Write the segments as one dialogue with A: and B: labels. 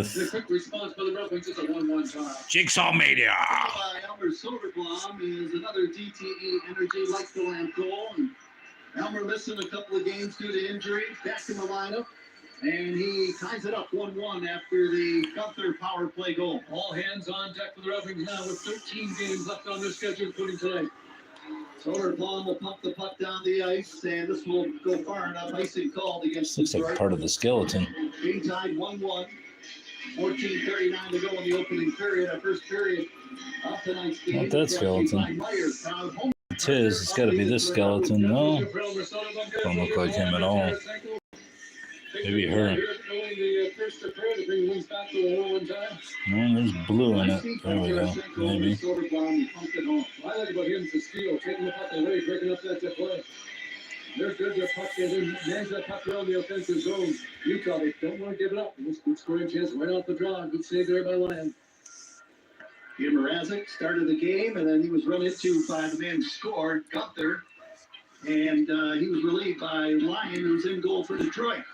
A: The quick response by the Red Wings is a 1-1 tie.
B: Jigsaw Mania.
A: By Elmer Soderblom is another DTE Energy light the lamp goal. And Elmer missing a couple of games due to injury. Back in the lineup. And he ties it up 1-1 after the Gunther power play goal. All hands on deck for the Red Wings now with 13 games left on their schedule, including today. Soderblom will pump the puck down the ice, and this will go far enough. Icing called against
B: This looks like part of the skeleton.
A: Game tied 1-1. 14:39 to go in the opening period. Our first period of tonight's game.
B: Not that skeleton. It's his. It's got to be this skeleton. No. Don't look like him at all. Maybe her. No, there's blue in it. There we go. Maybe.
A: I like about him to steal, taking the puck away, breaking up that play. They're good. Their puck and manage that puck around the offensive zone. Utah, they don't want to give it up. Good scoring chance right off the draw. Good save there by Lyon. Jim Mrazek started the game, and then he was run into by the man who scored, Gunther. And he was relieved by Lyon, who's in goal for Detroit.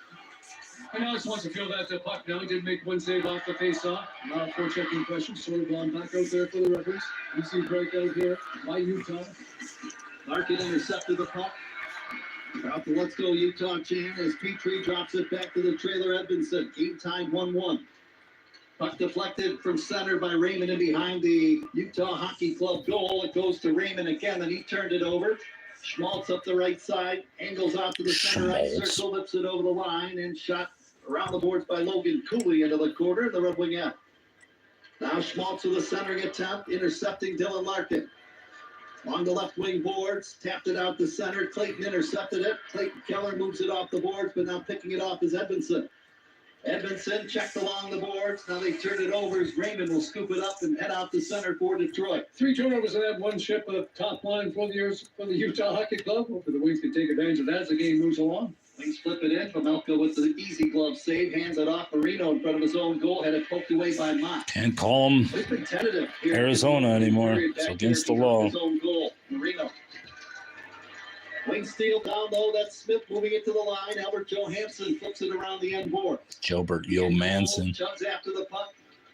A: And Alex wants to feel that puck now. He did make one save off the face-off. Now for checking question. Soderblom back out there for the Red Wings. You see breakout here by Utah. Larkin intercepted the puck. Out the Let's Go Utah chant as Petrie drops it back to the trailer Edmondson. Game tied 1-1. Puck deflected from center by Raymond and behind the Utah Hockey Club goal. It goes to Raymond again, and he turned it over. Schmaltz up the right side, angles out to the center ice circle, lifts it over the line, and shot around the boards by Logan Cooley into the quarter, the Red Wing end. Now Schmaltz with a centering attempt, intercepting Dylan Larkin. On the left wing boards, tapped it out to center. Clayton intercepted it. Clayton Keller moves it off the boards, but now picking it off is Edmondson. Edmondson checked along the boards. Now they turn it over as Raymond will scoop it up and head out to center for Detroit. 3 turnovers in that one ship of top line for the Utah Hockey Club. Hopefully the Wings can take advantage of that as the game moves along. Wings flip it in. Pamelka with the easy glove save. Hands it off Marino in front of his own goal. Had it poked away by Mott.
B: Can't call him Arizona anymore. It's against the law.
A: His own goal. Marino. Wing steal down low. That's Smith moving it to the line. Albert Johansson flips it around the end board.
B: Gilbert Johansson.
A: Chugs after the puck.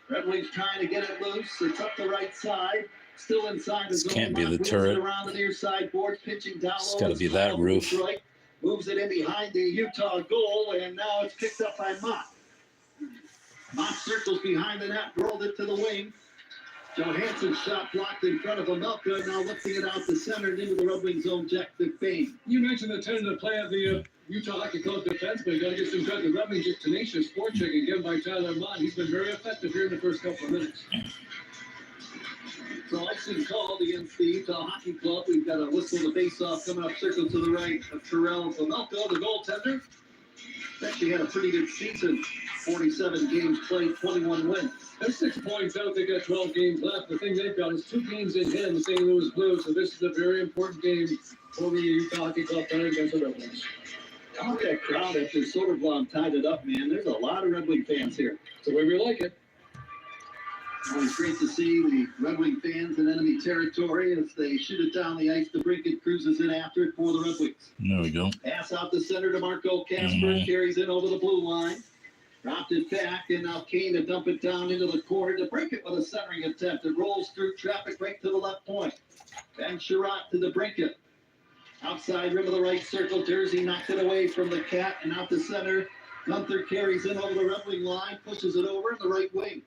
A: Red Wings trying to get it loose. It's up the right side. Still inside the zone.
B: This can't be the turret.
A: Around the near side boards, pitching down
B: It's
A: low.
B: got to be that roof.
A: Detroit moves it in behind the Utah goal, and now it's picked up by Mott. Mott circles behind the net, rolled it to the wing. Johansson's shot blocked in front of Pamelka, now lifting it out the center and into the Red Wings zone, Jack McBain. You mentioned the tentative play of the Utah Hockey Club defense, but you got to get some credit. The Red Wings just tenacious forechecking given by Tyler Mott. He's been very effective here in the first couple of minutes. So icing called against the Utah Hockey Club. We've got a whistle to face-off coming up circle to the right of Terrell Pamelka, the goaltender. Actually had a pretty good season. 47 games played, 21 wins. They're 6 points out. They got 12 games left. The thing they've got is 2 games in hand, the St. Louis Blues. So this is a very important game for the Utah Hockey Club tonight against the Red Wings. I like that crowd after Soderblom tied it up, man. There's a lot of Red Wing fans here. It's the way we like it. Always great to see the Red Wing fans in enemy territory as they shoot it down the ice. DeBrincat cruises in after it for the Red Wings.
B: There we go.
A: Pass out the center to Marco Kasper. Carries in over the blue line. Dropped it back, and now Kane to dump it down into the corner. DeBrincat with a centering attempt. It rolls through traffic right to the left point. Ben Sherratt to DeBrincat. Outside rim of the right circle. Jersey knocked it away from the Cat and out the center. Gunther carries in over the Red Wing line. Pushes it over in the right wing.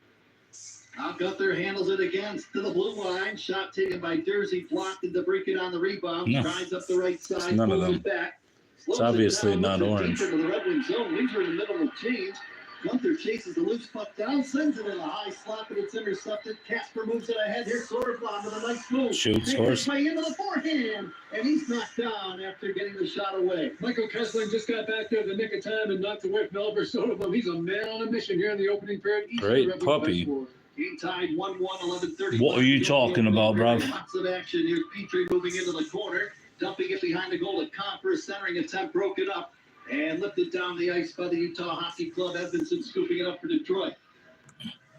A: Now Gunther handles it again to the blue line. Shot taken by Jersey, blocked, and DeBrincat on the rebound.
B: No.
A: Drives up the right side.
B: None of them.
A: Back.
B: It's obviously not orange.
A: To the Red Wing zone. Wings are in the middle of change. Gunther chases the loose puck down, sends it in a high slot, but it's intercepted. Kasper moves it ahead. Here's Soderblom with a nice move.
B: Shoots, horse.
A: Way into the forehand, and he's knocked down after getting the shot away. Michael Kessling just got back there at the nick of time and knocked away from Albert Soderblom. He's a man on a mission here in the opening period.
B: Great puppy.
A: Game tied 1-1, 11:30.
B: What are you talking about, bruv?
A: Lots of action. Here's Petrie moving into the corner, dumping it behind the goal at Comper. Centering attempt broken up and lifted down the ice by the Utah Hockey Club. Edmondson scooping it up for Detroit.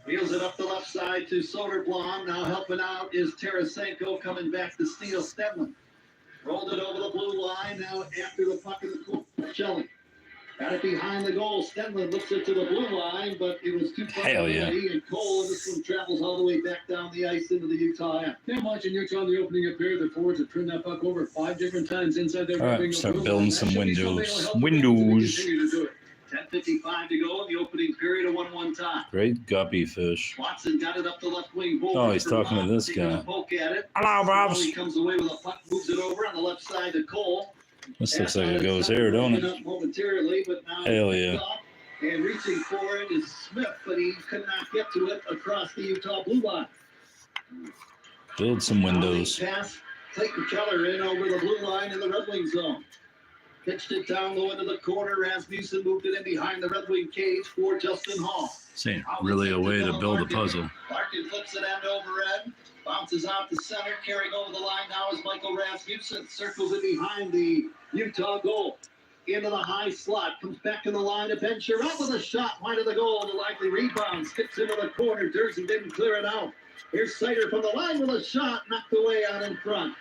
A: Wheels it up the left side to Soderblom. Now helping out is Tarasenko coming back to steal Stemlin. Rolled it over the blue line. Now after the puck in the corner, Shelley. Got it behind the goal. Stenlin looks it to the blue line, but it was too far
B: Hell yeah.
A: away. And Cole, and this one travels all the way back down the ice into the Utah end. Now watching Utah in the opening period, the forwards have turned that puck over 5 different times inside their
B: All right, start building some windows. Windows.
A: 10:55 to go in the opening period, a 1-1 tie.
B: Great guppy fish.
A: Watson got it up the left wing.
B: Oh, he's talking to this
A: Taking a
B: guy.
A: poke at it.
B: Hello, Bobs.
A: He comes away with a puck, moves it over on the left side to Cole.
B: This looks like it goes here, don't it?
A: Momentarily, but now
B: Hell yeah.
A: and reaching for it is Smith, but he could not get to it across the Utah blue line.
B: Build some windows.
A: Pass, Clayton Keller in over the blue line in the Red Wing zone. Pitched it down low into the corner. Rasmussen moved it in behind the Red Wing cage for Justin Hall.
B: This ain't really a way to build a puzzle.
A: Larkin flips it end over end. Bounces out the center. Carrying over the line now is Michael Rasmussen. Circles it behind the Utah goal. Into the high slot. Comes back in the line to Bencher. Up with a shot. Wide of the goal. The likely rebound. Skips into the corner. Jersey didn't clear it out. Here's Sider from the line with a shot. Knocked away out in front.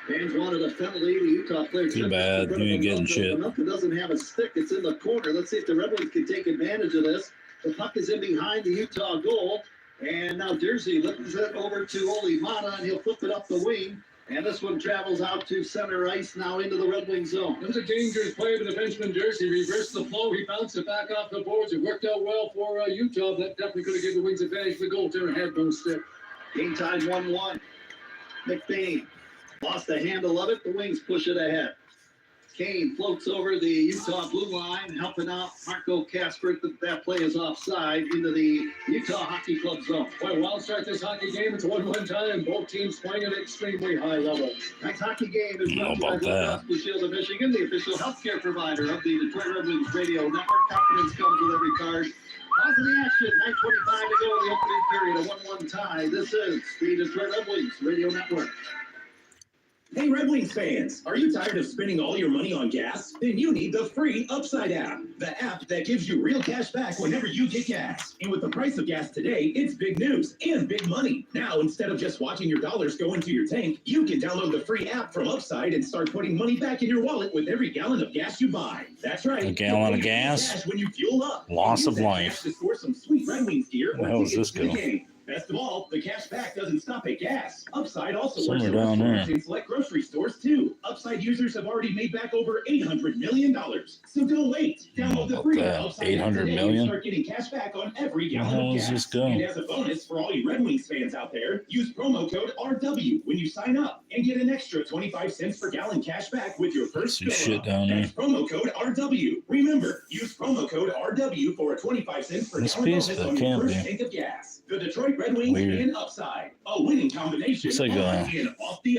A: Fans wanted a penalty. The Utah player.
B: Too bad. You ain't getting shit.
A: It doesn't have a stick. It's in the corner. Let's see if the Red Wings can take advantage of this. The puck is in behind the Utah goal. And now Jersey lifts it over to Oli Mata, and he'll flip it up the wing. And this one travels out to center ice now into the Red Wing zone. It was a dangerous play, but the defenseman Jersey reversed the flow. He bounced it back off the boards. It worked out well for Utah. That definitely could have given the Wings advantage. The goaltender had no stick. Game tied 1-1. McBain lost the handle of it. The Wings push it ahead. Kane floats over the Utah blue line, helping out Marco Kasper. That play is offside into the Utah Hockey Club zone. Well, wild start this hockey game. It's a 1-1 tie, and both teams playing at an extremely high level. Next hockey game is brought to you by Blue Shield of Michigan, the official healthcare provider of the Detroit Red Wings Radio Network. Confidence comes with every card. Pause of the action. 9:25 to go in the opening period. A 1-1 tie. This is the Detroit Red Wings Radio Network.
C: Hey Red Wings fans, are you tired of spending all your money on gas? Then you need the free Upside app, the app that gives you real cash back whenever you get gas. And with the price of gas today, it's big news and big money. Now, instead of just watching your dollars go into your tank, you can download the free app from Upside and start putting money back in your wallet with every gallon of gas you buy. That's right.
B: A gallon of gas?
C: When you fuel up.
B: Loss of life.
C: To score some sweet Red Wings gear.
B: Where the hell is this going?
C: Best of all, the cash back doesn't stop at gas. Upside also
B: Somewhere
C: works
B: down there
C: in select grocery stores too. Upside users have already made back over $800 million. So don't wait. Download the free Upside
B: 800
C: today
B: million?
C: and start getting cash back on every gallon of gas.
B: This go?
C: And as a bonus for all you Red Wings fans out there, use promo code RW when you sign up and get an extra 25 cents per gallon cash back with your first fill.
B: Shit down there.
C: That's promo code RW. Remember, use promo code RW for a 25 cents per gallon bonus on your first tank of gas. The Detroit Red Wings and Upside, a winning combination.
B: Looks like a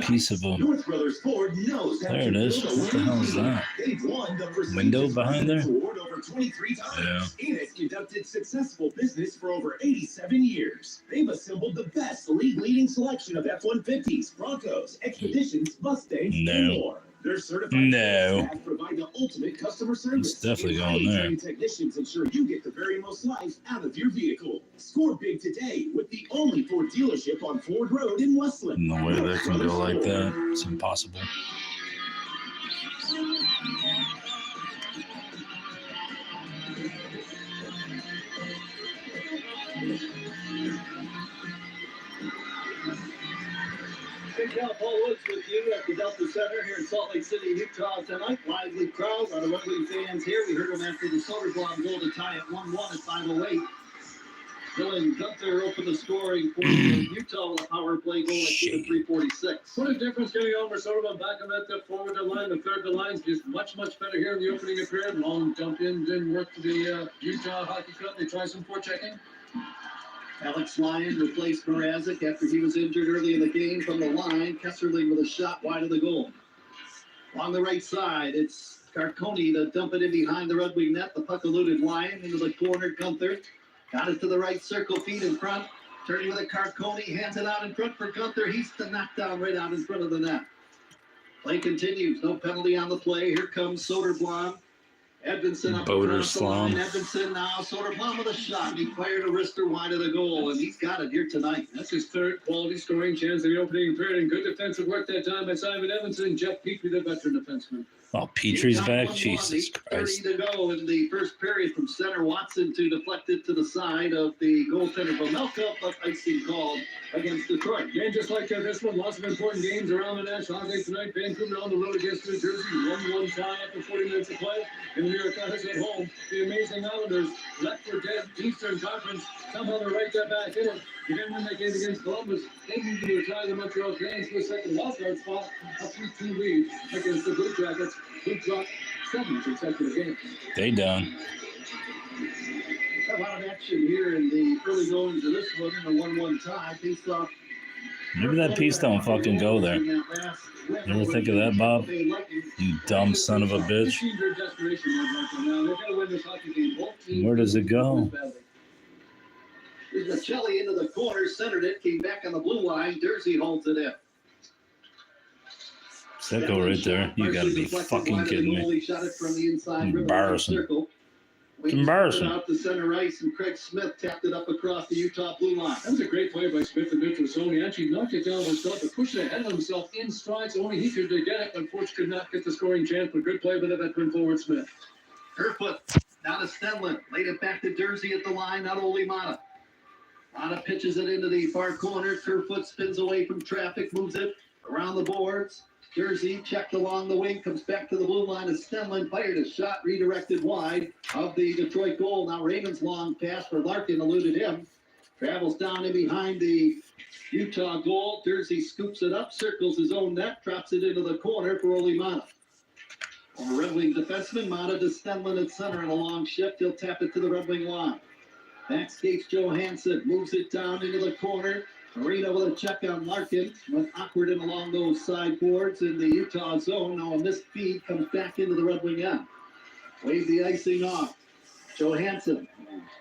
B: piece of a.
C: North Brothers Ford knows
B: There it is. What the hell is that?
C: They've won the
B: Window behind there?
C: Award over 23 times.
B: Yeah.
C: And has conducted successful business for over 87 years. They've assembled the best league-leading selection of F-150s, Broncos, Expeditions, Mustangs, and more. Their certified staff provide the ultimate customer service.
B: It's definitely going there.
C: Technicians ensure you get the very most life out of your vehicle. Score big today with the only Ford dealership on Ford Road in Westland.
B: No way that can go like that. It's impossible.
A: Big Cal Paul Woods with you at the Delta Center here in Salt Lake City, Utah tonight. Lively crowd. A lot of Red Wing fans here. We heard them after the Soderblom goal to tie at 1-1 at 5:08. Dylan Gunther opened the scoring for Utah with a power play goal at 3:46. What a difference getting over Soderblom back him at the forward line. The third line's just much better here in the opening period. Long jump in, didn't work for the Utah Hockey Club. They try some forechecking. Alex Lyon replaced Mrazek after he was injured early in the game from the line. Kesserling with a shot wide of the goal. On the right side, it's Carconi to dump it in behind the Red Wing net. The puck eluded Lyon into the corner. Gunther got it to the right circle, feet in front. Turning with a Carconi, hands it out in front for Gunther. He's the knockdown right out in front of the net. Play continues. No penalty on the play. Here comes Soderblom. Edmondson up across the line. Edmondson now. Soderblom with a shot. He fired a wrister wide of the goal, and he's got it here tonight. That's his third quality scoring chance in the opening period, and good defensive work that time by Simon Edmondson. Jeff Petrie, the veteran defenseman.
B: Oh, Petrie's back? Jesus
D: 30
B: Christ.
D: to go in the first period from center. Watson to deflect it to the side of the goaltender Pamelka, but icing called against Detroit.
A: Game just like this one, lots of important games around the National Hockey tonight. Vancouver on the road against New Jersey, 1-1 tie after 40 minutes of play. And the New York Islanders at home. The amazing Islanders left for dead Eastern Conference. Somehow they're right there back in it. They didn't win that game against Columbus. They moved to tie the Montreal Canadiens to a second wildcard spot, a 3-2 lead against the Blue Jackets, who dropped 7 consecutive games.
B: They done.
D: A lot of action here in the early goings of this one in a 1-1 tie. Faced off.
B: Maybe that piece don't fucking go there. You ever think of that, Bob? You dumb son of a bitch. Where does it go?
D: Michelli into the corner, centered it, came back on the blue line. Jersey holds it in.
B: Sicko right there. You gotta be fucking kidding me. Embarrassing. It's embarrassing.
D: Out the center ice, and Craig Smith tapped it up across the Utah blue line.
A: That was a great play by Smith and Mitchell. So he actually knocked it down himself, but pushed it ahead of himself in strides. Only he could get it. Unfortunately, could not get the scoring chance, but good play by the veteran forward Smith.
D: Kerfoot down to Stenlund. Laid it back to Jersey at the line, not only Mata. Mata pitches it into the far corner. Kerfoot spins away from traffic, moves it around the boards. Jersey checked along the wing, comes back to the blue line as Stenlund fired a shot redirected wide of the Detroit goal. Now Raymond's long pass for Larkin eluded him. Travels down in behind the Utah goal. Jersey scoops it up, circles his own net, drops it into the corner for Ole Mata. For Red Wing defenseman, Mata to Stenlund at center in a long shift. He'll tap it to the Red Wing line. Back skates Johansson, moves it down into the corner. Marino with a check on Larkin. Went awkward in along those sideboards in the Utah zone. Now a missed feed comes back into the Red Wing end. Wave the icing off. Johansson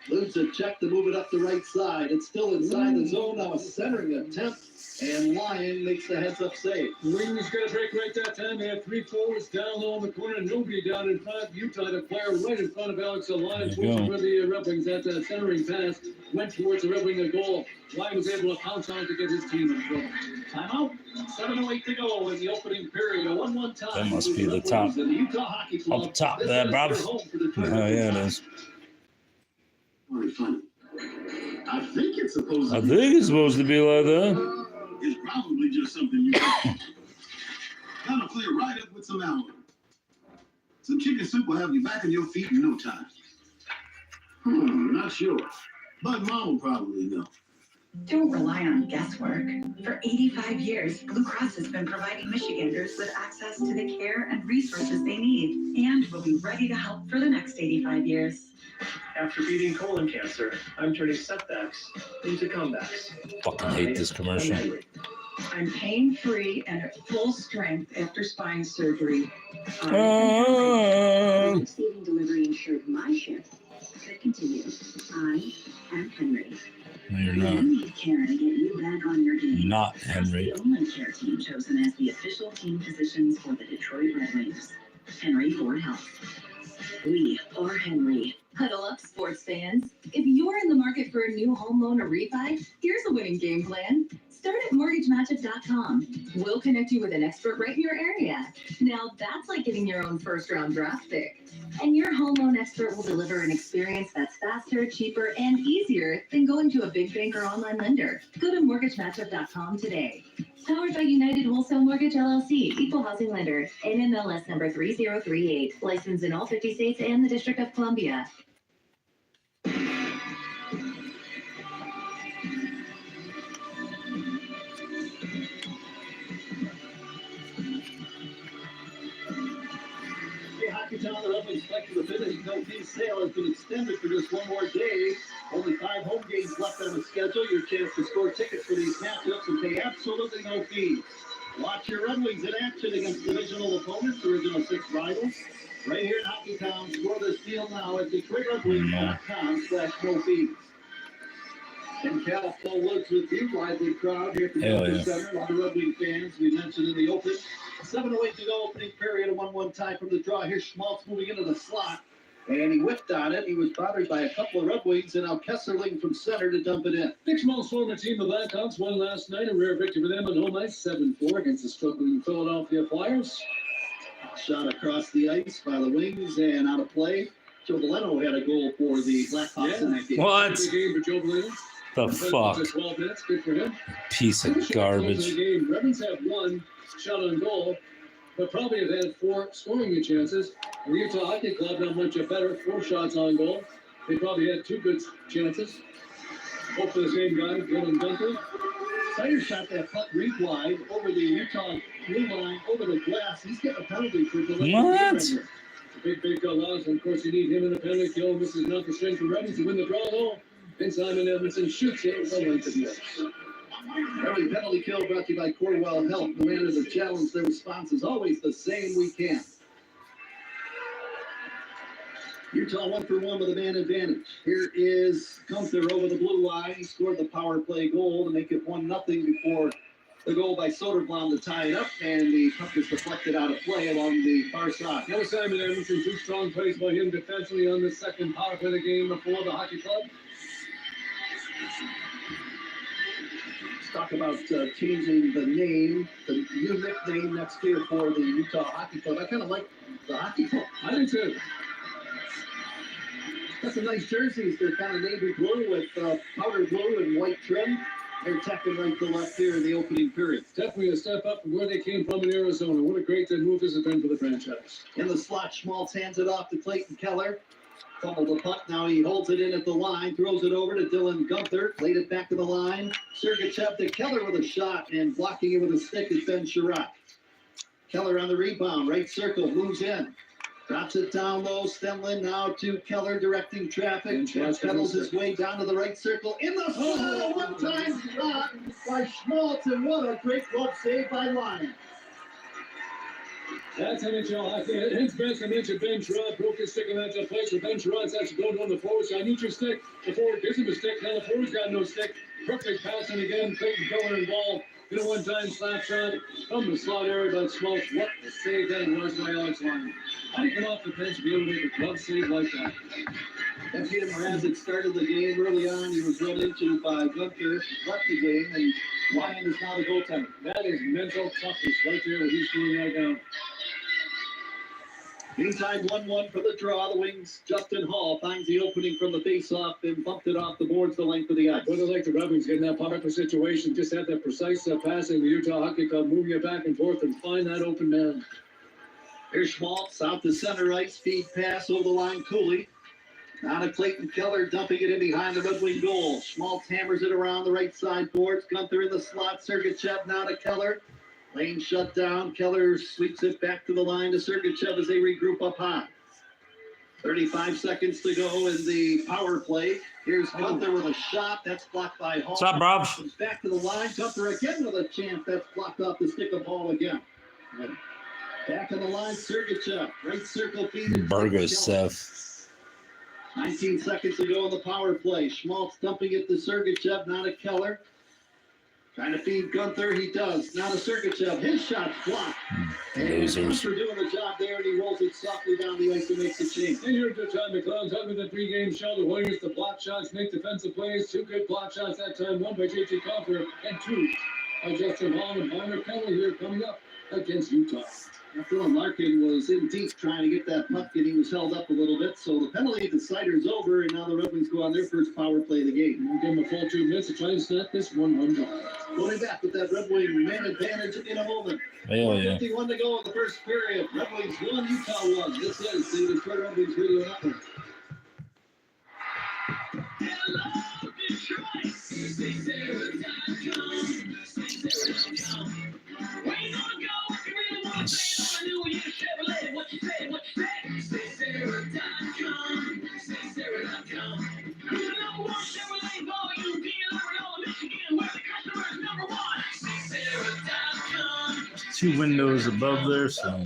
D: loses a check to move it up the right side. It's still inside the zone. Now a centering attempt. And Lyon makes the heads-up save.
A: Wings got a break right that time. They had 3 forwards down low in the corner. Nobody down in front. Utah, the player right in front of Alex Lyon. Where the Red Wings, that centering pass went towards the Red Wing goal. Lyon was able to pounce on to get his team in trouble. Timeout. 7:08 to go in the opening period. A 1-1 tie.
B: That must be the top. Up the top there, Bob. Oh, yeah, it is.
C: I think it's supposed
B: I think it's supposed to be like that.
C: It's probably just something you gotta clear right up with some alum. Some chicken soup will have you back on your feet in no time. Not sure. But Mom will probably know.
E: Don't rely on guesswork. For 85 years, Blue Cross has been providing Michiganders with access to the care and resources they need, and will be ready to help for the next 85 years.
F: After beating colon cancer, I'm turning setbacks into comebacks.
B: Fucking hate this commercial.
E: I'm pain-free and at full strength after spine surgery.
G: Saving delivery ensured my shift could continue. I am Henry.
B: No, you're
G: You
B: not.
G: need care to get you back on your game.
B: Not Henry.
G: The only care team chosen as the official team physicians for the Detroit Red Wings. Henry Ford Health. We are Henry.
H: Huddle up, sports fans. If you're in the market for a new home loan or refi, here's a winning game plan. Start at mortgagematchup.com. We'll connect you with an expert right in your area. Now that's like getting your own first-round draft pick. And your home loan expert will deliver an experience that's faster, cheaper, and easier than going to a big bank or online lender. Go to mortgagematchup.com today. Powered by United Wholesale Mortgage LLC, Equal Housing Lender, NMLS number 3038, licensed in all 50 states and the District of Columbia.
D: Town, the Red Wings collected the finish. No fee sale has been extended for just one more day. Only 5 home games left on the schedule. Your chance to score tickets for these matchups and pay absolutely no fees. Watch your Red Wings in action against divisional opponents, Original 6 rivals. Right here in Hockeytown. Score this deal now at DetroitRedWings.com/no fees. And Cal Paul Woods with you, lively crowd here from the Center. A lot of Red Wing fans we mentioned in the open. 7:08 to go, opening period, a 1-1 tie from the draw. Here's Schmaltz moving into the slot, and he whipped on it. He was bothered by a couple of Red Wings, and now Kesserling from center to dump it in.
A: Dick Schmaltz, former team, the Blackhawks, won last night. A rare victory for them on home ice, 7-4 against the struggling Philadelphia Flyers.
D: Shot across the ice by the wings and out of play. Joe Valeno had a goal for the Blackhawks in that game.
B: What?
A: Big game for Joe Valeno.
B: The fuck?
A: 12 minutes. Good for him.
B: Piece of garbage.
A: The Rebels have one shot on goal, but probably have had 4 scoring chances. The Utah Hockey Club not much better. 4 shots on goal. They probably had 2 good chances. Hope for the same guy, Dylan Gunther.
D: Snyder shot that puck reach wide over the Utah blue line, over the glass. He's getting a penalty for delaying.
B: What?
A: It's a big loss. And of course, you need him in the penalty kill. This is not the strength for Rebels to win the draw, though. And Simon Edmondson shoots it well into the ice.
D: Every penalty kill brought to you by Corwell Health. No matter the challenge, their response is always the same: we can. Utah 1 for 1 with a man advantage. Here is Gunther over the blue line. He scored the power play goal to make it 1-0 before the goal by Soderblom to tie it up, and the puck is deflected out of play along the far side.
A: No Simon Edmondson, 2 strong plays by him defensively on the second power play of the game for the Hockey Club.
D: Let's talk about changing the name, the new nickname next year for the Utah Hockey Club. I kind of like the Hockey Club.
A: I do too.
D: Got some nice jerseys. They're kind of navy blue with powder blue and white trim. They're attacking right to left here in the opening period.
A: Definitely a step up from where they came from in Arizona. What a great move this has been for the franchise.
D: In the slot, Schmaltz hands it off to Clayton Keller. Fumbled the puck. Now he holds it in at the line, throws it over to Dylan Gunther. Laid it back to the line. Sergachev to Keller with a shot, and blocking it with a stick is Ben Sherratt. Keller on the rebound, right circle, moves in. Drops it down low. Stenlin now to Keller, directing traffic. Pedals his way down to the right circle. In the slot, one-time shot by Schmaltz, and what a great glove save by Lyon.
A: That's NHL hockey. Hence best I mentioned Ben Sherratt broke his stick in that place where Ben Sherratt's actually going on the forward side. Need your stick. The forward gives him a stick. Now the forward's got no stick. Perfect passing again. Clayton Keller involved. In a one-time slap shot from the slot area by Schmaltz. What a save that was by Alex Lyon. How do you come off the bench and be able to make a glove save like that?
D: And Peter Mrazek started the game early on. He was run into by Gunther, left the game, and Lyon is now the goaltender.
A: That is mental toughness right there what he's doing right now.
D: Meantime, 1-1 for the draw. The Wings, Justin Hall finds the opening from the face-off and bumped it off the boards the length of the ice.
A: But I like the Red Wings getting that proper situation. Just had that precise passing. The Utah Hockey Club moving it back and forth and find that open man.
D: Here's Schmaltz out to center ice. Feed pass over the line. Cooley. Now to Clayton Keller, dumping it in behind the Red Wing goal. Schmaltz hammers it around the right side boards. Gunther in the slot. Sergachev now to Keller. Lane shut down. Keller sweeps it back to the line to Sergachev as they regroup up high. 35 seconds to go in the power play. Here's Gunther with a shot. That's blocked by Hall.
B: What's up, Rob?
D: Comes back to the line. Gunther again with a chance. That's blocked off the stick of Hall again. Back on the line, Sergachev. Right circle feed.
B: Burger stuff.
D: 19 seconds to go in the power play. Schmaltz dumping it to Sergachev, now to Keller. Trying to feed Gunther, he does. Now to Sergachev, his shot's blocked.
B: Losers.
D: Gunther doing the job there, and he rolls it softly down the ice and makes the change.
A: And here's the time McLeod's having the 3-game show. The Warriors, the block shots, make defensive plays. 2 good block shots that time. 1 by J.J. Coffer and 2 by Justin Hall and Hunter Keller here coming up against Utah.
D: Now, Dylan Larkin was in deep trying to get that puck, and he was held up a little bit. So the penalty decider's over, and now the Red Wings go on their first power play of the game.
A: We'll give them a full 2 minutes to try and snap this 1-1 draw.
D: Going back with that Red Wing man advantage in a moment.
B: Hell yeah.
D: 51 to go in the first period. Red Wings 1, Utah 1. This is the Detroit Red Wings Radio Network. Hello, Detroit.
B: Two windows above there, so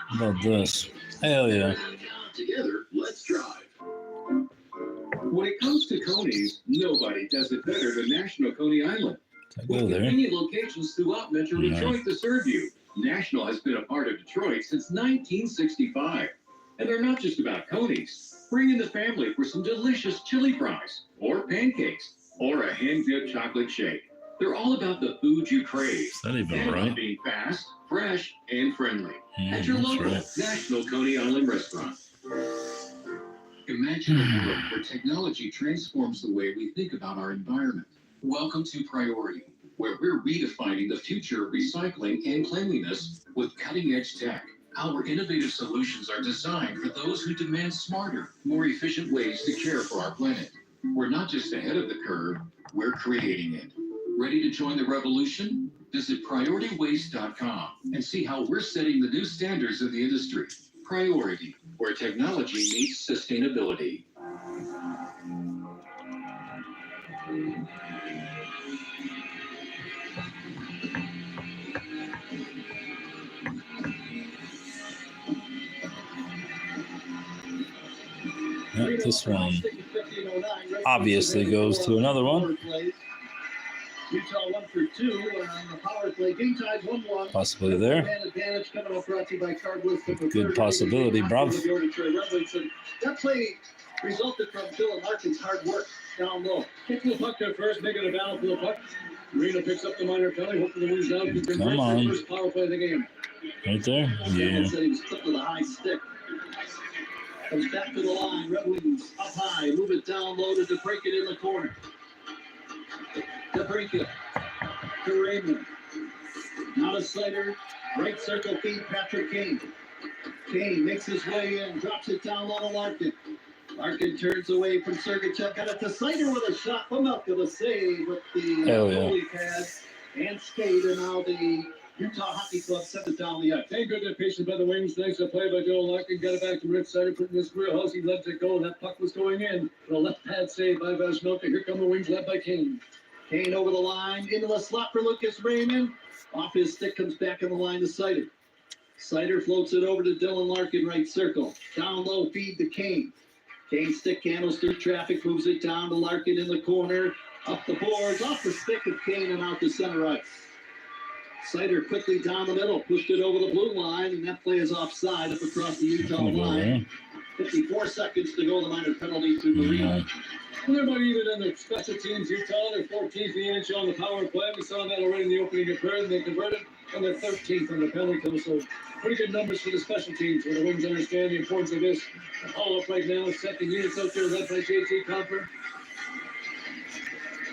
B: how about this? Hell yeah.
C: Together, let's drive. When it comes to Coney's, nobody does it better than National Coney Island.
B: I go there.
C: Convenient locations throughout Metro
B: No.
C: Detroit to serve you. National has been a part of Detroit since 1965. And they're not just about Coney's. Bring in the family for some delicious chili fries, or pancakes, or a hand-dipped chocolate shake.
I: They're all about the food you crave.
B: Is that even
I: And about
B: right?
I: being fast, fresh, and friendly. At your
B: That's
I: local
B: right.
I: National Coney Island restaurant. Imagine a world where technology transforms the way we think about our environment. Welcome to Priority, where we're redefining the future of recycling and cleanliness with cutting-edge tech. Our innovative solutions are designed for those who demand smarter, more efficient ways to care for our planet. We're not just ahead of the curve, we're creating it. Ready to join the revolution? Visit PriorityWaste.com and see how we're setting the new standards in the industry. Priority, where technology meets sustainability.
B: Yeah, this one obviously goes to another one.
D: Utah 1 for 2 on the power play. Game tied 1-1.
B: Possibly there.
D: Man advantage coming off brought to you by Cardwood.
B: Good possibility, bruv.
D: That play resulted from Dylan Larkin's hard work down low.
A: Kick the puck there first, making a battle for the puck. Marino picks up the minor penalty, hoping to lose down.
B: Come on.
A: First power play of the game.
B: Right there? Yeah.
D: Said he was clipped with a high stick. Comes back to the line. Red Wings up high. Move it down low to break it in the corner. To break it. To Raymond. Now to Slater. Right circle feed Patrick Kane. Kane makes his way in. Drops it down low to Larkin. Larkin turns away from Sergachev. Got it to Slater with a shot from Elka. The save with the goalie pad and skate. And now the Utah Hockey Club sent it down the ice.
A: Thank goodness, patient by the wings. Thanks to play by Joe Larkin. Got it back to Rick Sider, putting his wheelhouse. He lets it go. That puck was going in. The left pad save by Vesnoka. Here come the wings, led by Kane.
D: Kane over the line. Into the slot for Lucas Raymond. Off his stick, comes back in the line to Sider. Sider floats it over to Dylan Larkin, right circle. Down low, feed to Kane. Kane stick handles through traffic, moves it down to Larkin in the corner. Up the boards, off the stick of Kane and out to center ice. Sider quickly down the middle, pushed it over the blue line, and that play is offside up across the Utah line. 54 seconds to go, the minor penalty to Marino.
A: They're about even in the special teams. Utah, they're 14th in the NHL on the power play. We saw that already in the opening of third. They converted, and they're 13th on the penalty kill. So pretty good numbers for the special teams, where the Wings understand the importance of this. The haul-up right now is second units out there, led by JT Comfort.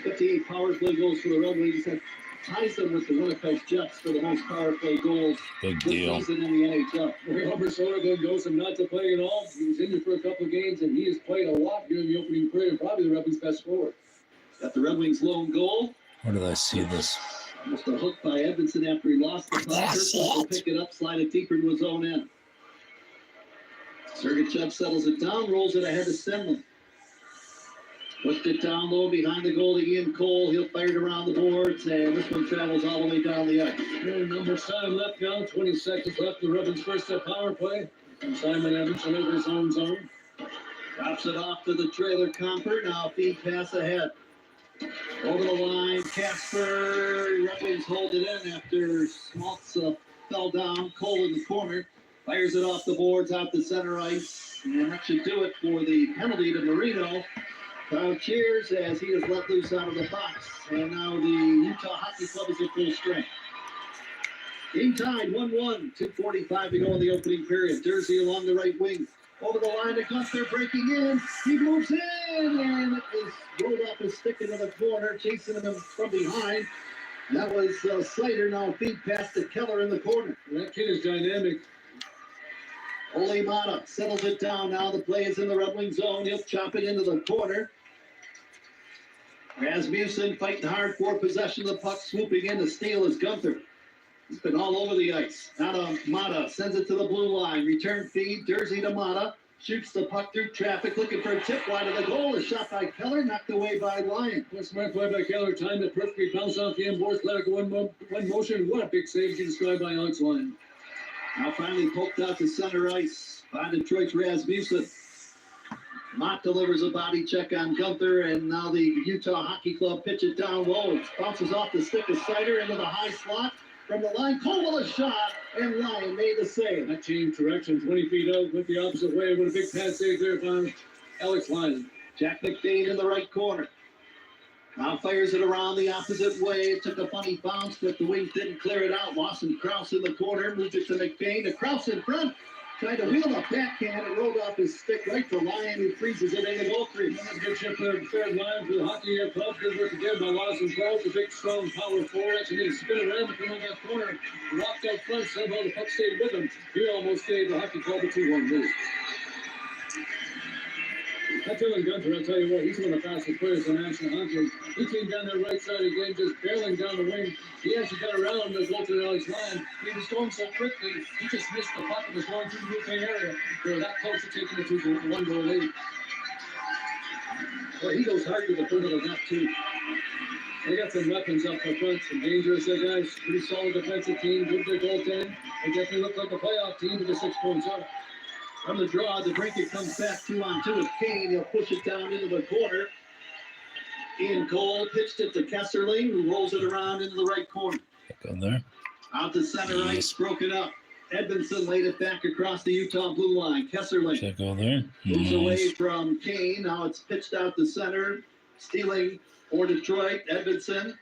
D: 58 power play goals for the Red Wings. That ties them with the Winnipeg Jets for the most power play goals
B: Big
D: this
B: deal.
D: season in the NHL.
A: Robert Soderberg goes from not to play at all. He was injured for a couple of games, and he has played a lot during the opening period, and probably the Red Wings' best forward.
D: Got the Red Wings' lone goal.
B: Where did I see this?
D: Almost a hook by Edmondson after he lost the puck. Will pick it up, slide it deeper into his own end. Sergachev settles it down, rolls it ahead to Stenley. Pushed it down low behind the goal to Ian Cole. He'll fire it around the boards, and this one travels all the way down the ice.
A: Number 7 left now, 20 seconds left. The Red Wings' first power play. And Simon Edmondson over his own zone.
D: Drops it off to the trailer Comfort. Now feed pass ahead. Over the line, Casper. Red Wings hold it in after Schmaltz fell down. Cole in the corner. Fires it off the boards out the center ice. And that should do it for the penalty to Marino. Crowd cheers as he is let loose out of the box. And now the Utah Hockey Club is at full strength. Game tied 1-1. 2:45 to go in the opening period. Jersey along the right wing. Over the line to Gunther, breaking in. He moves in, and it is rolled off his stick into the corner, chasing him from behind. That was Slater. Now feed pass to Keller in the corner.
A: That kid is dynamic.
D: Ole Mata settles it down. Now the play is in the Red Wing zone. He'll chop it into the corner. Rasmussen fighting hard for possession of the puck, swooping in to steal is Gunther. He's been all over the ice. Now to Mata, sends it to the blue line. Return feed, Jersey to Mata. Shoots the puck through traffic, looking for a tip wide of the goal. A shot by Keller, knocked away by Lyon.
A: Smart play by Keller. Timed it perfectly. Bounce off the end boards. Let it go one motion. What a big save described by Alex Lyon.
D: Now finally poked out to center ice by Detroit's Rasmussen. Mott delivers a body check on Gunther, and now the Utah Hockey Club pitch it down low. It bounces off the stick of Sider into the high slot. From the line, Cole with a shot, and Lyon made the save.
A: That changed direction, 20 feet out, went the opposite way. With a big pad save there by Alex Lyon.
D: Jack McDade in the right corner. Now fires it around the opposite way. It took a funny bounce, but the Wings didn't clear it out. Lawson Krause in the corner. Moved it to McBain. To Krause in front. Tried to wheel a backhand. It rolled off his stick right to Lyon, who freezes it in the goal crease.
A: That was a good chip there at the third line for the hockey club. Good work again by Lawson Krause, a big, strong power forward. Actually did a spin around, come on that corner. Walked out front. Somehow the puck stayed with him. He almost gave the hockey club a 2-1 lead. That Dylan Gunter, I'll tell you what, he's one of the fastest players in National Hockey. He came down the right side again, just barreling down the wing. He actually got around the goaltender Alex Lyon. He was going so quickly, he just missed the puck and was going through the roofing area. They were that close to taking it to the 1-goal lead. Well, he goes hard to the front of the net, too. They got some weapons up front, some dangerous guys. Pretty solid defensive team, good for goaltending. They definitely look like a playoff team with the 6 points up.
D: From the draw, DeBrincat comes back 2-on-2 with Kane. He'll push it down into the corner. Ian Cole pitched it to Kesserling, who rolls it around into the right corner.
B: Go there.
D: Out to center ice, broken up. Edmondson laid it back across the Utah blue line. Kesserling
B: Check go there.
D: moves away from Kane. Now it's pitched out to center. Stealing for Detroit. Edmondson.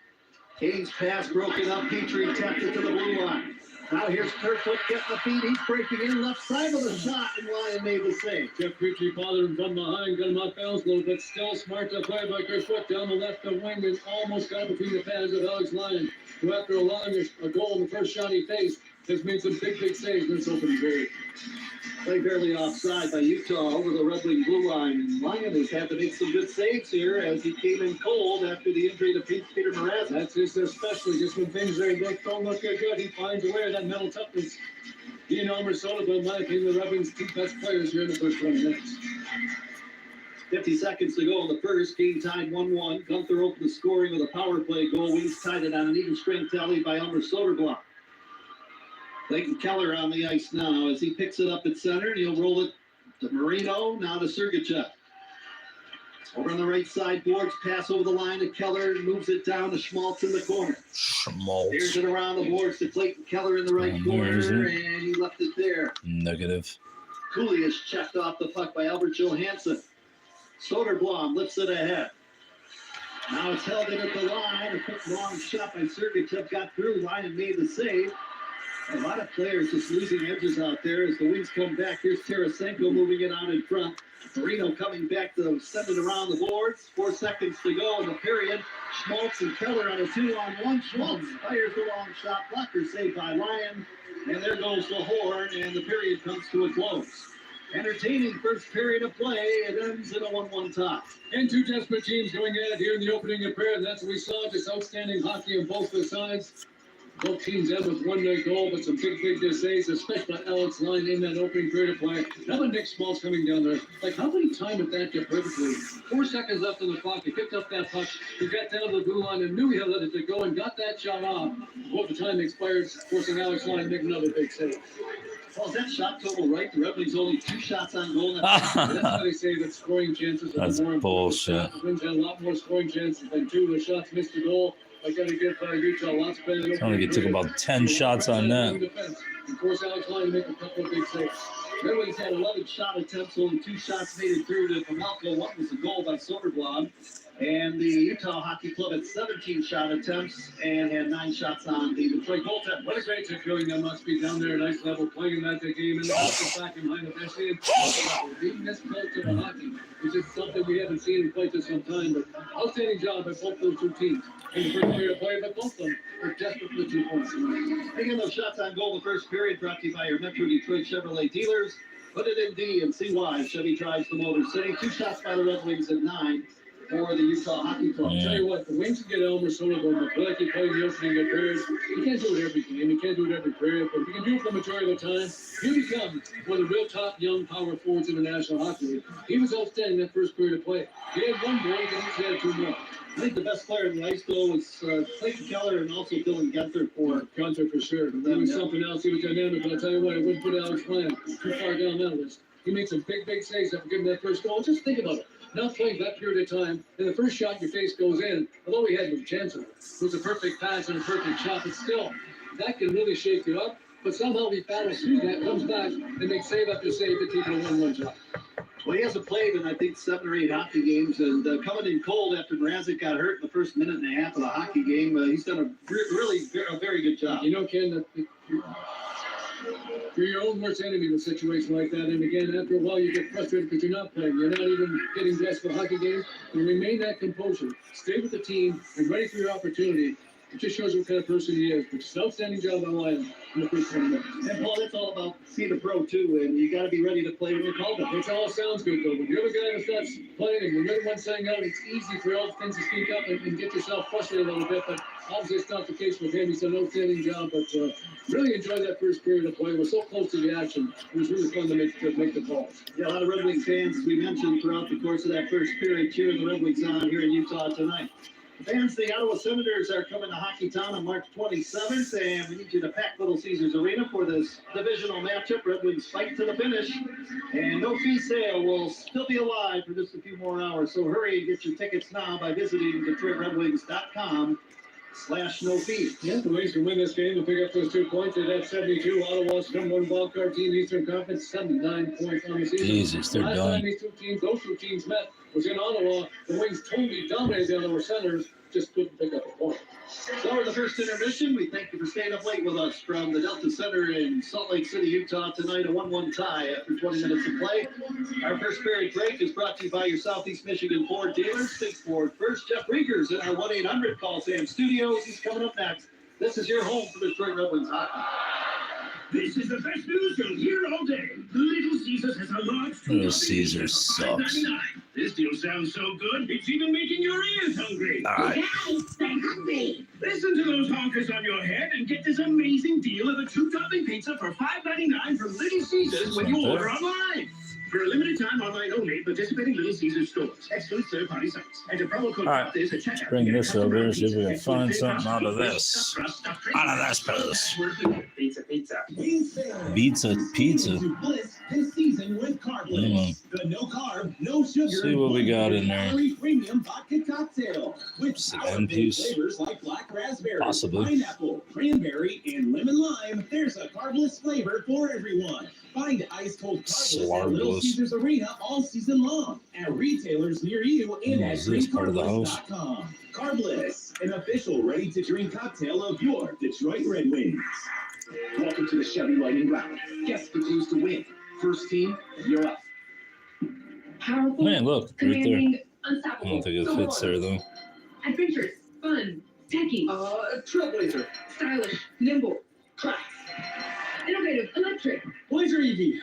D: Kane's pass broken up. Petrie tapped it to the blue line. Now here's Kerfoot getting the feed. He's breaking in left side with a shot, and Lyon made the save.
A: Jeff Petrie followed him from behind, got him off balance a little bit. Still smart to play by Kerfoot down the left of wing and almost got between the pads of Alex Lyon, who after allowing a goal in the first shot he faced, has made some big saves in this opening period.
D: Play barely offside by Utah over the Red Wing blue line. And Lyon has had to make some good saves here as he came in cold after the injury to Peter Mrazek.
A: That's just especially just when things don't look good, he finds a way of that mental toughness. He and Elmer Soderblom, in my opinion, the Red Wings' two best players here in the first 20 minutes.
D: 50 seconds to go in the first. Game tied 1-1. Gunther opened the scoring with a power play goal. Wings tied it on an even strength tally by Elmer Soderblom. Clayton Keller on the ice now as he picks it up at center, and he'll roll it to Marino, now to Sergachev. Over on the right side, boards pass over the line to Keller, moves it down to Schmaltz in the corner. Steers it around the boards to Clayton Keller in the right corner, and he left it there.
B: Negative.
D: Cooley is checked off the puck by Albert Johansson. Soderblom lifts it ahead. Now it's held in at the line. A quick long shot by Sergachev got through. Lyon made the save. A lot of players just losing edges out there as the Wings come back. Here's Tarasenko moving it out in front. Marino coming back to send it around the boards. 4 seconds to go in the period. Schmaltz and Keller on a 2-on-1. Schmaltz fires the long shot. Blocker saved by Lyon. And there goes the horn, and the period comes to a close. Entertaining first period of play. It ends in a 1-1 tie.
A: And two desperate teams going at it here in the opening of period. That's what we saw. Just outstanding hockey on both the sides. Both teams end with 1 goal, but some big saves, especially by Alex Lyon in that opening period of play. How about Nick Schmaltz coming down there? Like, how many times did that get perfectly? 4 seconds left on the clock. He picked up that puck. He got down to the blue line and knew he had let it go and got that shot off. Before the time expired, forcing Alex Lyon to make another big save.
D: Well, is that shot total right? The Red Wings only 2 shots on goal.
A: That's why they say that scoring chances are
B: That's
A: more important.
B: bullshit.
A: The Wings had a lot more scoring chances than 2 of the shots missed the goal. I got to give Utah lots better.
B: I think he took about 10 shots on that.
A: Of course, Alex Lyon make a couple of big saves.
D: Red Wings had 11 shot attempts, only 2 shots made it through to Pamalko. One was a goal by Soderblom. And the Utah Hockey Club had 17 shot attempts and had 9 shots on the Detroit goaltender.
A: What a great feeling that must be down there at ice level, playing that game and also back behind the bench. Being this close to the hockey is just something we haven't seen in quite some time. But outstanding job by both those two teams in the first period of play, but both of them are desperate for the 2 points.
D: Again, those shots on goal the first period brought to you by your Metro Detroit Chevrolet dealers. Put it in D and see why Chevy drives the Motor City. 2 shots by the Red Wings at 9 for the Utah Hockey Club.
A: I'll tell you what, the Wings can get Elmer Soderblom, but like he played in the opening of period, you can't do it every game, you can't do it every period, but if you can do it for the majority of the time, you become one of the real top young power forwards in the National Hockey League. He was outstanding that first period of play. He had 1 goal, he had 2 more.
D: I think the best player in the ice goal was Clayton Keller and also Dylan Gunther
A: for sure. He was something else. He was dynamic, but I'll tell you what, I wouldn't put Alex Lyon too far down that list. He made some big saves after giving that first goal. Just think about it. Not playing that period of time, and the first shot your face goes in, although he had no chance of it. It was a perfect pass and a perfect shot, but still, that can really shake you up. But somehow he battles through that, comes back, and makes save after save to keep it a 1-1 shot.
D: Well, he hasn't played in, I think, 7 or 8 hockey games, and coming in cold after Mrazek got hurt in the first minute and a half of the hockey game, he's done a very good job.
A: You know, Ken, that you're your own worst enemy in a situation like that. And again, after a while, you get frustrated because you're not playing. You're not even getting dressed for hockey games. You remain that composure. Stay with the team and ready for your opportunity. It just shows what kind of person he is. But just an outstanding job on the line in the first 20 minutes.
D: And Paul, that's all about being a pro too, and you got to be ready to play when you're called up.
A: It all sounds good though. When you're the guy that starts playing and you're the one saying out, it's easy for all fans to speak up and get yourself frustrated a little bit. But obviously, it's not the case with him. He's done an outstanding job. But really enjoyed that first period of play. We're so close to the action. It was really fun to make the calls.
D: Yeah, a lot of Red Wings fans, as we mentioned, throughout the course of that first period, cheering the Red Wings on here in Utah tonight. Fans, the Ottawa Senators are coming to Hockey Town on March 27th, and we need you to pack Little Caesars Arena for this divisional matchup. Red Wings fight to the finish, and no fee sale will still be alive for just a few more hours. So hurry and get your tickets now by visiting DetroitRedWings.com/no fee.
A: Yeah, the Wings can win this game and pick up those 2 points. They'd have 72. Ottawa's number 1 wildcard team, Eastern Conference, 79 points on the season.
B: Jesus, they're
A: Last
B: done.
A: time those two teams met was in Ottawa. The Wings totally dominated the Ottawa Senators, just couldn't pick up a point.
D: So in the first intermission, we thank you for staying up late with us from the Delta Center in Salt Lake City, Utah. Tonight, a 1-1 tie after 20 minutes of play. Our first period break is brought to you by your Southeast Michigan Ford dealers. Think Ford first. Jeff Riegers in our 1-800 Call Sam Studios. He's coming up next. This is your home for the Detroit Red Wings hockey.
C: This is the best news you'll hear all day. Little Caesars has a large...
B: Little Caesars sucks.
C: This deal sounds so good, it's even making your ears hungry.
B: Alright.
E: Stay hungry.
C: Listen to those honkers on your head and get this amazing deal of a 2-topping pizza for $5.99 from Little Caesars when you order online. For a limited time, online only, participating Little Caesars stores. Exclude third-party sites. Enter promo code
B: Alright.
C: this at checkout.
B: Bring this over, see if we can find something out of this. Out of this place.
C: Pizza.
B: Pizza.
C: This season with Carbless. The no-carb, no-sugar.
B: See what we got in there.
C: Premium vodka cocktail with
B: End piece.
C: flavors like black raspberry,
B: Possibly.
C: pineapple, cranberry, and lemon lime. There's a carbless flavor for everyone. Find ice-cold carbless at Little
B: Slarbless.
C: Caesars Arena all season long at retailers near you and at
B: Is this part of the house?
C: drinkcarbless.com. Carbless, an official ready-to-drink cocktail of your Detroit Red Wings. Welcome to the Chevy Lightning Round. Guess the clues to win. First team, you're up.
H: Powerful,
B: Man, look, right there.
H: commanding,
B: I
H: unstoppable.
B: don't think it fits there, though.
H: Adventurous, fun, techy,
D: Trailblazer.
H: stylish, nimble, class, innovative, electric.
C: Blazer EV.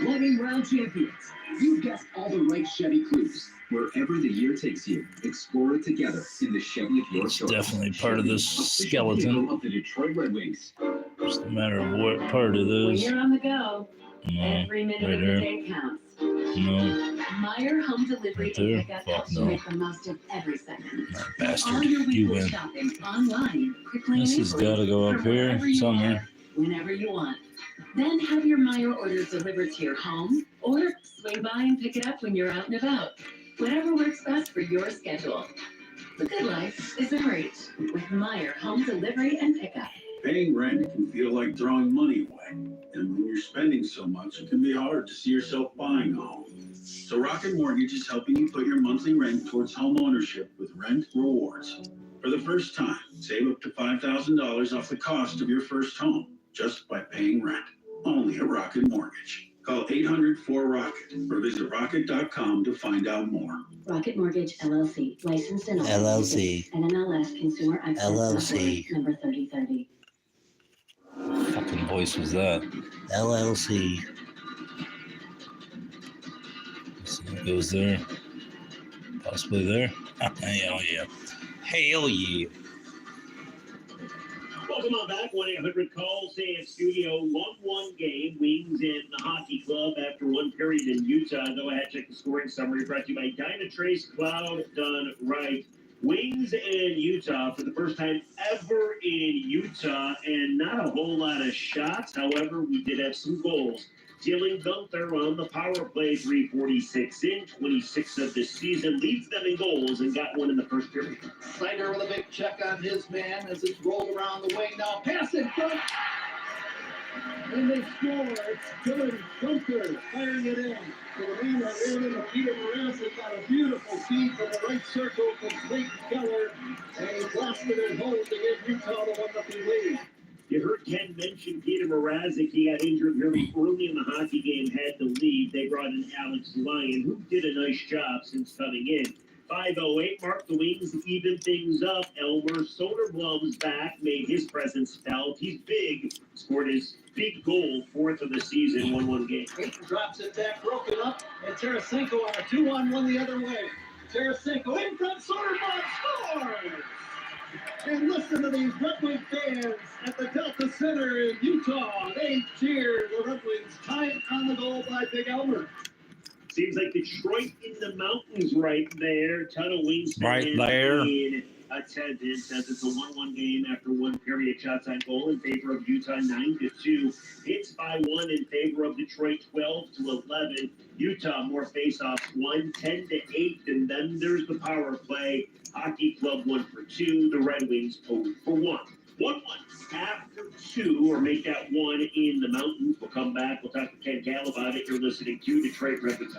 C: Lightning Round champions. You've guessed all the right Chevy clues. Wherever the year takes you, explore it together in the Chevy of your
B: It's
C: choice.
B: definitely part of this
C: Official
B: skeleton.
C: vehicle of the Detroit Red Wings.
B: Just a matter of what part it
H: When
B: is.
H: you're on the go,
B: No,
H: every minute
B: right
H: of the
B: there.
H: day counts.
B: No,
H: Meyer Home Delivery
B: Right there?
H: and Pickup
B: Fuck
H: helps
B: no.
H: you make the most of every second.
B: not
H: All
B: bastard.
H: your
B: You
H: weekly
B: win.
H: shopping online, quickly
B: This
H: and
B: has
H: easily,
B: got to go up
H: from
B: here
H: wherever you
B: somewhere.
H: are, whenever you want. Then have your Meyer orders delivered to your home, or swing by and pick it up when you're out and about. Whatever works best for your schedule. The good life is in reach with Meyer Home Delivery and Pickup.
J: Paying rent can feel like throwing money away. And when you're spending so much, it can be hard to see yourself buying a home. So Rocket Mortgage is helping you put your monthly rent towards home ownership with Rent Rewards. For the first time, save up to $5,000 off the cost of your first home just by paying rent. Only at Rocket Mortgage. Call 800-4ROCKET or visit rocket.com to find out more.
G: Rocket Mortgage LLC, licensed in all
B: LLC.
G: NMLS Consumer Access
B: LLC.
G: Number 3030.
B: Fucking voice was that? LLC. See what goes there. Possibly there. Hell yeah. Hell yeah.
F: Welcome on back. 1-800-CALL Sam Studio. 1-1 game. Wings in the hockey club after one period in Utah. Go ahead, check the scoring summary brought to you by Dynatrace Cloud Done Right. Wings in Utah for the first time ever in Utah, and not a whole lot of shots. However, we did have some goals. Dylan Gunther on the power play, 346 in, 26 of the season, leads them in goals and got one in the first period.
D: Snyder with a big check on his man as it's rolled around the wing. Now pass in front.
A: And they score. It's Dylan Dunker firing it in. So the man that ran into Peter Mrazek got a beautiful feed from the right circle from Clayton Keller. And he blasted it home to give Utah the 1-0 lead.
F: You heard Ken mention Peter Mrazek. He got injured very early in the hockey game, had to leave. They brought in Alex Lyon, who did a nice job since coming in. 5:08 marked. The Wings even things up. Elmer Soderblom's back, made his presence felt. He's big, scored his big goal, 4th of the season, 1-1 game.
D: Aiton drops it back, broken up, and Tarasenko on a 2-on-1 the other way. Tarasenko in front, Soderblom scores! And listen to these Red Wing fans at the Delta Center in Utah. They cheer the Red Wings. Time on the goal by Big Elmer.
F: Seems like Detroit in the mountains right there. Ton of Wings
B: Right
F: fans
B: there.
F: in attendance as it's a 1-1 game after one period. Shots on goal in favor of Utah 9-2. Hits by 1 in favor of Detroit 12-11. Utah more faceoffs 1 10-8, and then there's the power play. Hockey Club 1 for 2. The Red Wings 0 for 1. 1-1 after 2, or make that 1 in the mountains. We'll come back. We'll talk to Ken Gal about it. You're listening to Detroit Red Wings.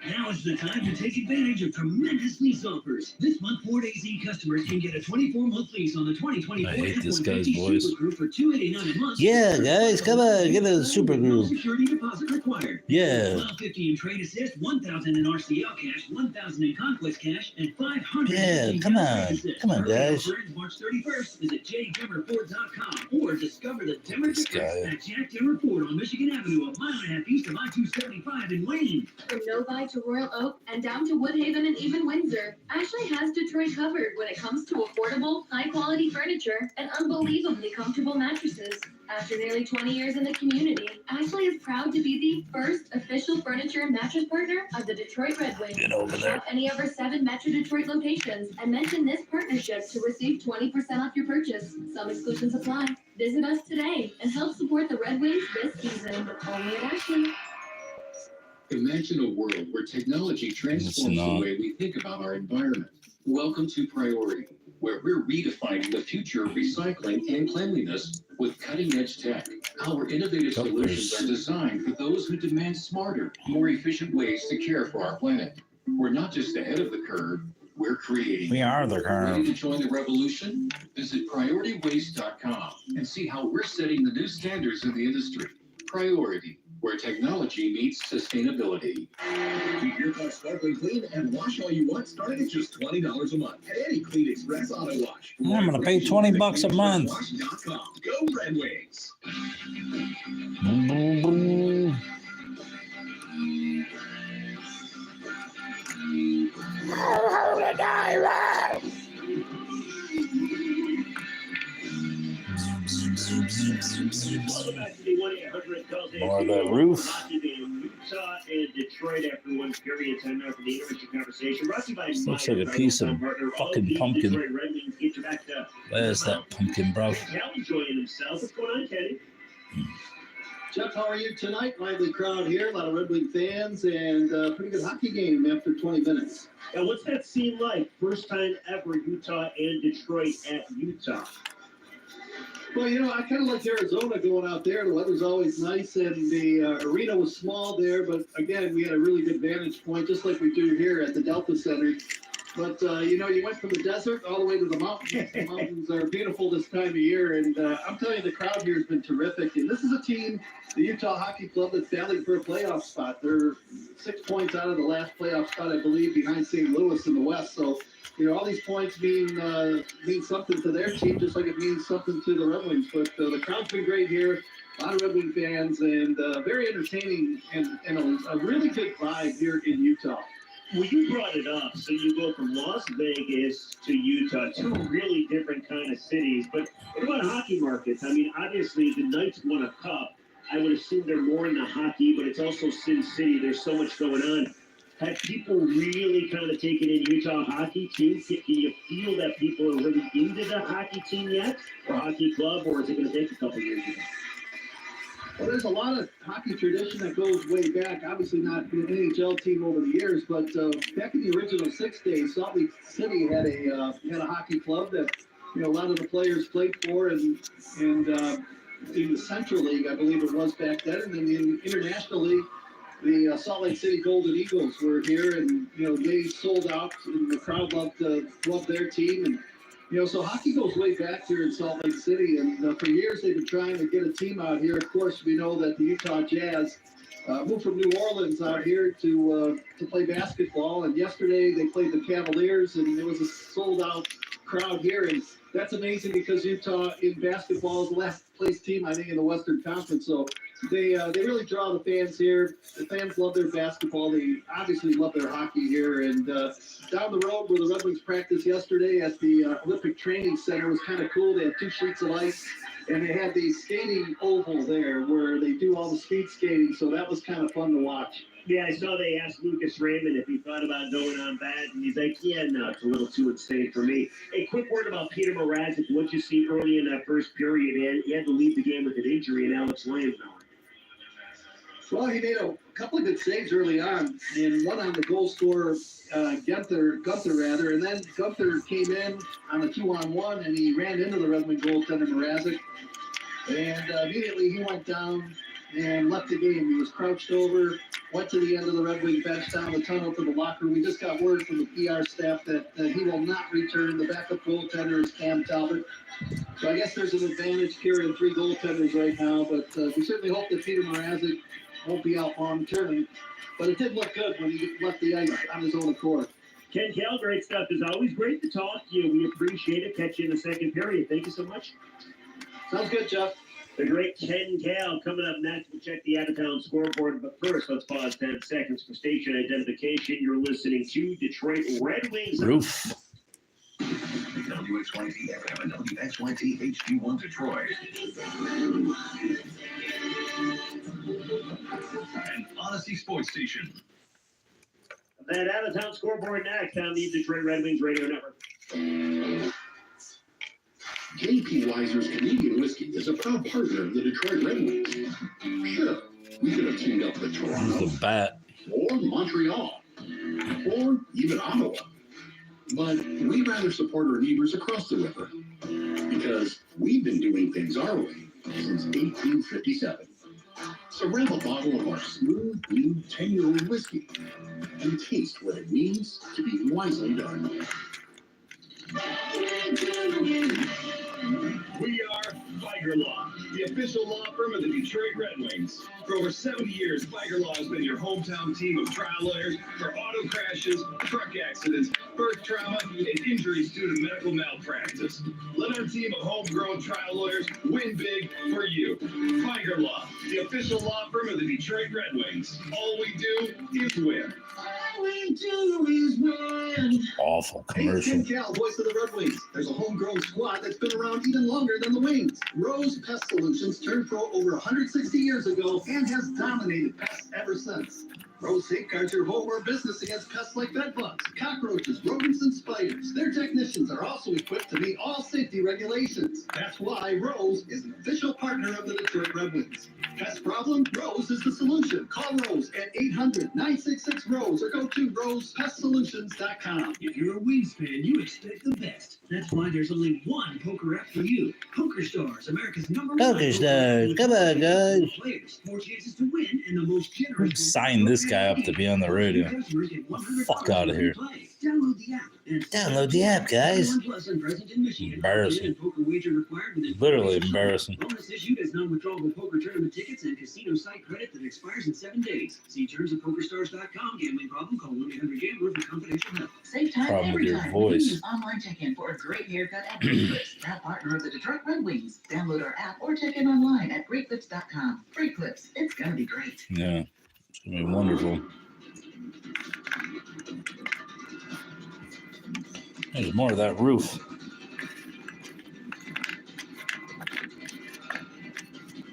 C: Now is the time to take advantage of tremendous lease offers. This month, Ford AZ customers can get a 24-month lease on the 2024
B: I hate this guy's
C: F-150
B: voice.
C: Super Crew for $289 a month.
B: Yeah, guys, come on, get a Super
C: No
B: Group.
C: security deposit required.
B: Yeah.
C: $1,250 in trade assist, $1,000 in RCL cash, $1,000 in conquest cash, and $500
B: Yeah,
C: in
B: come
C: trade
B: on.
C: assist.
B: Come on, guys.
C: Offer ends March 31st. Visit jdemmerford.com or discover the Demmer
B: This
C: difference
B: guy.
C: at Jack Demmer Ford on Michigan Avenue, a mile and a half east of I-275 in Wayne.
H: From Novi to Royal Oak and down to Woodhaven and even Windsor, Ashley has Detroit covered when it comes to affordable, high-quality furniture and unbelievably comfortable mattresses. After nearly 20 years in the community, Ashley is proud to be the first official furniture and mattress partner of the Detroit Red Wings.
B: Get over there.
H: Shop any of our 7 Metro Detroit locations and mention this partnership to receive 20% off your purchase. Some exclusions apply. Visit us today and help support the Red Wings this season. Only at Ashley.
I: Imagine a world where technology transforms the way we think about our environment. Welcome to Priority, where we're redefining the future of recycling and cleanliness with cutting-edge tech. Our innovative solutions are designed for those who demand smarter, more efficient ways to care for our planet. We're not just ahead of the curve, we're creating.
B: We are the
I: Ready
B: curve.
I: to join the revolution? Visit PriorityWaste.com and see how we're setting the new standards in the industry. Priority, where technology meets sustainability.
C: Keep your car sparkling clean and wash all you want, starting at just $20 a month at any Clean Express Auto Wash.
B: I'm gonna pay $20 a month.
C: CleanExpressWash.com. Go Red Wings!
F: Welcome back to the 1-800-CALL-DAVE
B: More of the roof.
F: Hockey game, Utah and Detroit after one period. Time now for the interesting conversation. Brought to you by
B: Looks like a piece of fucking pumpkin.
F: Detroit Red Wings get you back to
B: Where's that pumpkin, bro?
F: Cal enjoying himself. What's going on, Kenny?
D: Jeff, how are you tonight? Lively crowd here, a lot of Red Wing fans, and pretty good hockey game after 20 minutes.
F: Now, what's that scene like? First time ever Utah and Detroit at Utah.
D: Well, you know, I kind of like Arizona going out there. The weather's always nice, and the arena was small there, but again, we had a really good vantage point, just like we do here at the Delta Center. But, you know, you went from the desert all the way to the mountains. The mountains are beautiful this time of year, and I'm telling you, the crowd here has been terrific. And this is a team, the Utah Hockey Club, that's battling for a playoff spot. They're 6 points out of the last playoff spot, I believe, behind St. Louis in the West. So, you know, all these points mean something to their team, just like it means something to the Red Wings. But the crowd's been great here. A lot of Red Wing fans, and very entertaining, and a really good vibe here in Utah.
F: Well, you brought it up. So you go from Las Vegas to Utah, 2 really different kind of cities. But what about hockey markets? I mean, obviously, the Knights won a cup. I would assume they're more into hockey, but it's also Sin City. There's so much going on. Have people really kind of taken in Utah hockey too? Can you feel that people are really into the hockey team yet, or hockey club, or is it going to take a couple years?
D: Well, there's a lot of hockey tradition that goes way back. Obviously not an NHL team over the years, but back in the original 6 days, Salt Lake City had a hockey club that, you know, a lot of the players played for, and in the Central League, I believe it was back then, and then in the International League, the Salt Lake City Golden Eagles were here, and they sold out, and the crowd loved their team, and so hockey goes way back here in Salt Lake City, and for years they've been trying to get a team out here. Of course, we know that the Utah Jazz moved from New Orleans out here to play basketball, and yesterday they played the Cavaliers, and there was a sold-out crowd here, and that's amazing because Utah in basketball is the last place team, I think, in the Western Conference, so they really draw the fans here. The fans love their basketball. They obviously love their hockey here, and down the road where the Red Wings practiced yesterday at the Olympic Training Center was kind of cool. They had 2 sheets of ice, and they had the skating oval there where they do all the speed skating, so that was kind of fun to watch.
F: Yeah, I saw they asked Lucas Raymond if he thought about going on that, and he's like, yeah, no, it's a little too insane for me. A quick word about Peter Mrazek. What you see early in that first period, he had to leave the game with an injury, and Alex Williams now.
D: Well, he made a couple of good saves early on, and one on the goal scorer, Gunther, and then Gunther came in on a 2-on-1, and he ran into the Red Wing goaltender Mrazek, and immediately he went down and left the game. He was crouched over, went to the end of the Red Wing bench, down the tunnel to the locker room. We just got word from the PR staff that he will not return. The backup goaltender is Cam Talbot. So I guess there's an advantage carrying 3 goaltenders right now, but we certainly hope that Peter Mrazek won't be out long term. But it did look good when he left the ice on his own accord.
F: Ken Cal, great stuff. It's always great to talk to you. We appreciate it. Catch you in the second period. Thank you so much.
D: Sounds good, Jeff.
F: The great Ken Cal coming up next. We'll check the out-of-town scoreboard. But first, let's pause 10 seconds for station identification. You're listening to Detroit Red Wings.
B: Roof.
C: WXYT FM and WXYT HD1 Detroit. An Odyssey Sports Station.
F: That out-of-town scoreboard next on the Detroit Red Wings Radio Network.
I: J.P. Weiser's Canadian whiskey is a proud partner of the Detroit Red Wings. Sure, we could have teamed up with Toronto,
B: The bat.
I: or Montreal, or even Ottawa. But we'd rather support our neighbors across the river, because we've been doing things our way since 1857. So grab a bottle of our smooth, new 10-year-old whiskey and taste what it means to be wisely done.
C: We are Feiger Law, the official law firm of the Detroit Red Wings. For over 70 years, Feiger Law has been your hometown team of trial lawyers for auto crashes, truck accidents, birth trauma, and injuries due to medical malpractice. Let our team of homegrown trial lawyers win big for you. Feiger Law, the official law firm of the Detroit Red Wings. All we do is win. All we do is win.
B: Awful
D: Hey, it's
B: commercial.
D: Ken Cal, voice of the Red Wings. There's a homegrown squad that's been around even longer than the Wings. Rose Pest Solutions turned pro over 160 years ago and has dominated pests ever since. Rose safeguards your home or business against pests like bedbugs, cockroaches, rodents, and spiders. Their technicians are also equipped to meet all safety regulations. That's why Rose is an official partner of the Detroit Red Wings. Pest problem? Rose is the solution. Call Rose at 800-966-ROSE or go to rosepestsolutions.com.
K: If you're a Wings fan, you expect the best. That's why there's only one poker app for you. Poker Stars, America's #1
B: Poker Stars, come on, guys.
K: Players, more chances to win, and the most generous.
B: Sign this guy up to be on the radio.
K: Customers get $100
B: Fuck outta here.
K: play. Download the app. And
B: Download the app, guys.
K: 21 plus and present in Michigan.
B: Embarrassing.
K: And poker wager required within
B: Literally
K: 46
B: embarrassing.
K: Bonus issued as non-withdrawable poker tournament tickets and casino site credit that expires in 7 days. See terms at pokerstars.com. Gambling problem? Call 1-800-GAMBLER for confidential help.
E: Save time
B: Problem with
E: every
B: your
E: time.
B: voice.
E: Use online check-in for a great haircut at Great Clips, proud partner of the Detroit Red Wings. Download our app or check in online at greatclips.com. Great Clips, it's gonna be great.
B: Yeah, it's gonna be wonderful. There's more of that roof.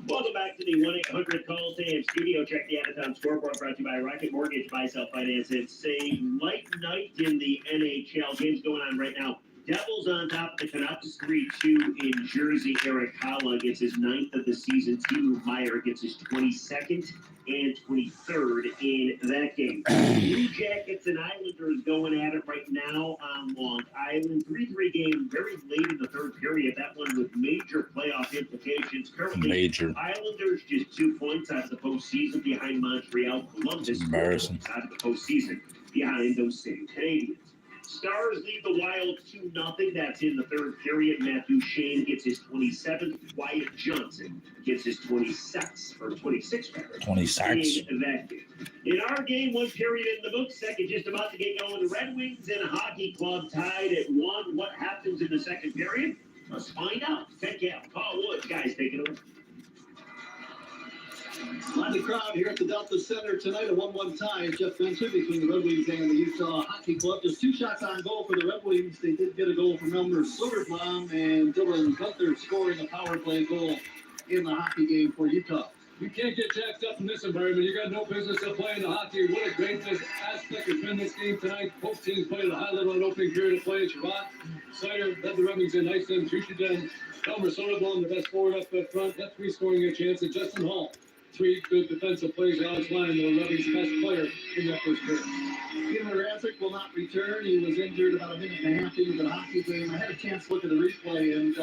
F: Welcome back to the 1-800-CALL-SAM studio. Check the out-of-town scoreboard brought to you by Rocket Mortgage, Buy, Sell, Finance. It's a light night in the NHL. Games going on right now. Devils on top of the Canucks 3-2 in Jersey. Eric Holla gets his 9th of the season. Timo Meier gets his 22nd and 23rd in that game. Blue Jackets and Islanders going at it right now on Long Island. 3-3 game very late in the third period. That one with major playoff implications. Currently,
B: Major.
F: Islanders just 2 points out of the postseason behind Montreal. Columbus
B: Embarrassing.
F: out of the postseason behind those same Canadians. Stars lead the Wild 2-0. That's in the third period. Matthew Shane gets his 27th. Wyatt Johnson gets his 26th.
B: 26.
F: In that game. In our game, 1 period in the book. Second just about to get going. The Red Wings and a Hockey Club tied at 1. What happens in the second period? Let's find out. Ted Cal, Paul Woods, guys, take it away.
D: On the crowd here at the Delta Center tonight, a 1-1 tie, as Jeff mentioned, between the Red Wings and the Utah Hockey Club. Just 2 shots on goal for the Red Wings. They did get a goal from Elmer Soderblom, and Dylan Gunther scoring a power play goal in the hockey game for Utah.
A: You can't get jacked up in this environment. You got no business of playing the hockey. What a great aspect has been this game tonight. Both teams played at a high level in opening period of play. Shabbat, Sider led the Red Wings in ice them, 3-2 Elmer Soderblom, the best forward up front, had 3 scoring a chance, and Justin Hall. 3 good defensive plays. Alex Lyon, the Red Wings' best player in that first period.
D: Peter Mrazek will not return. He was injured about a minute and a half into the hockey game. I had a chance to look at the replay, and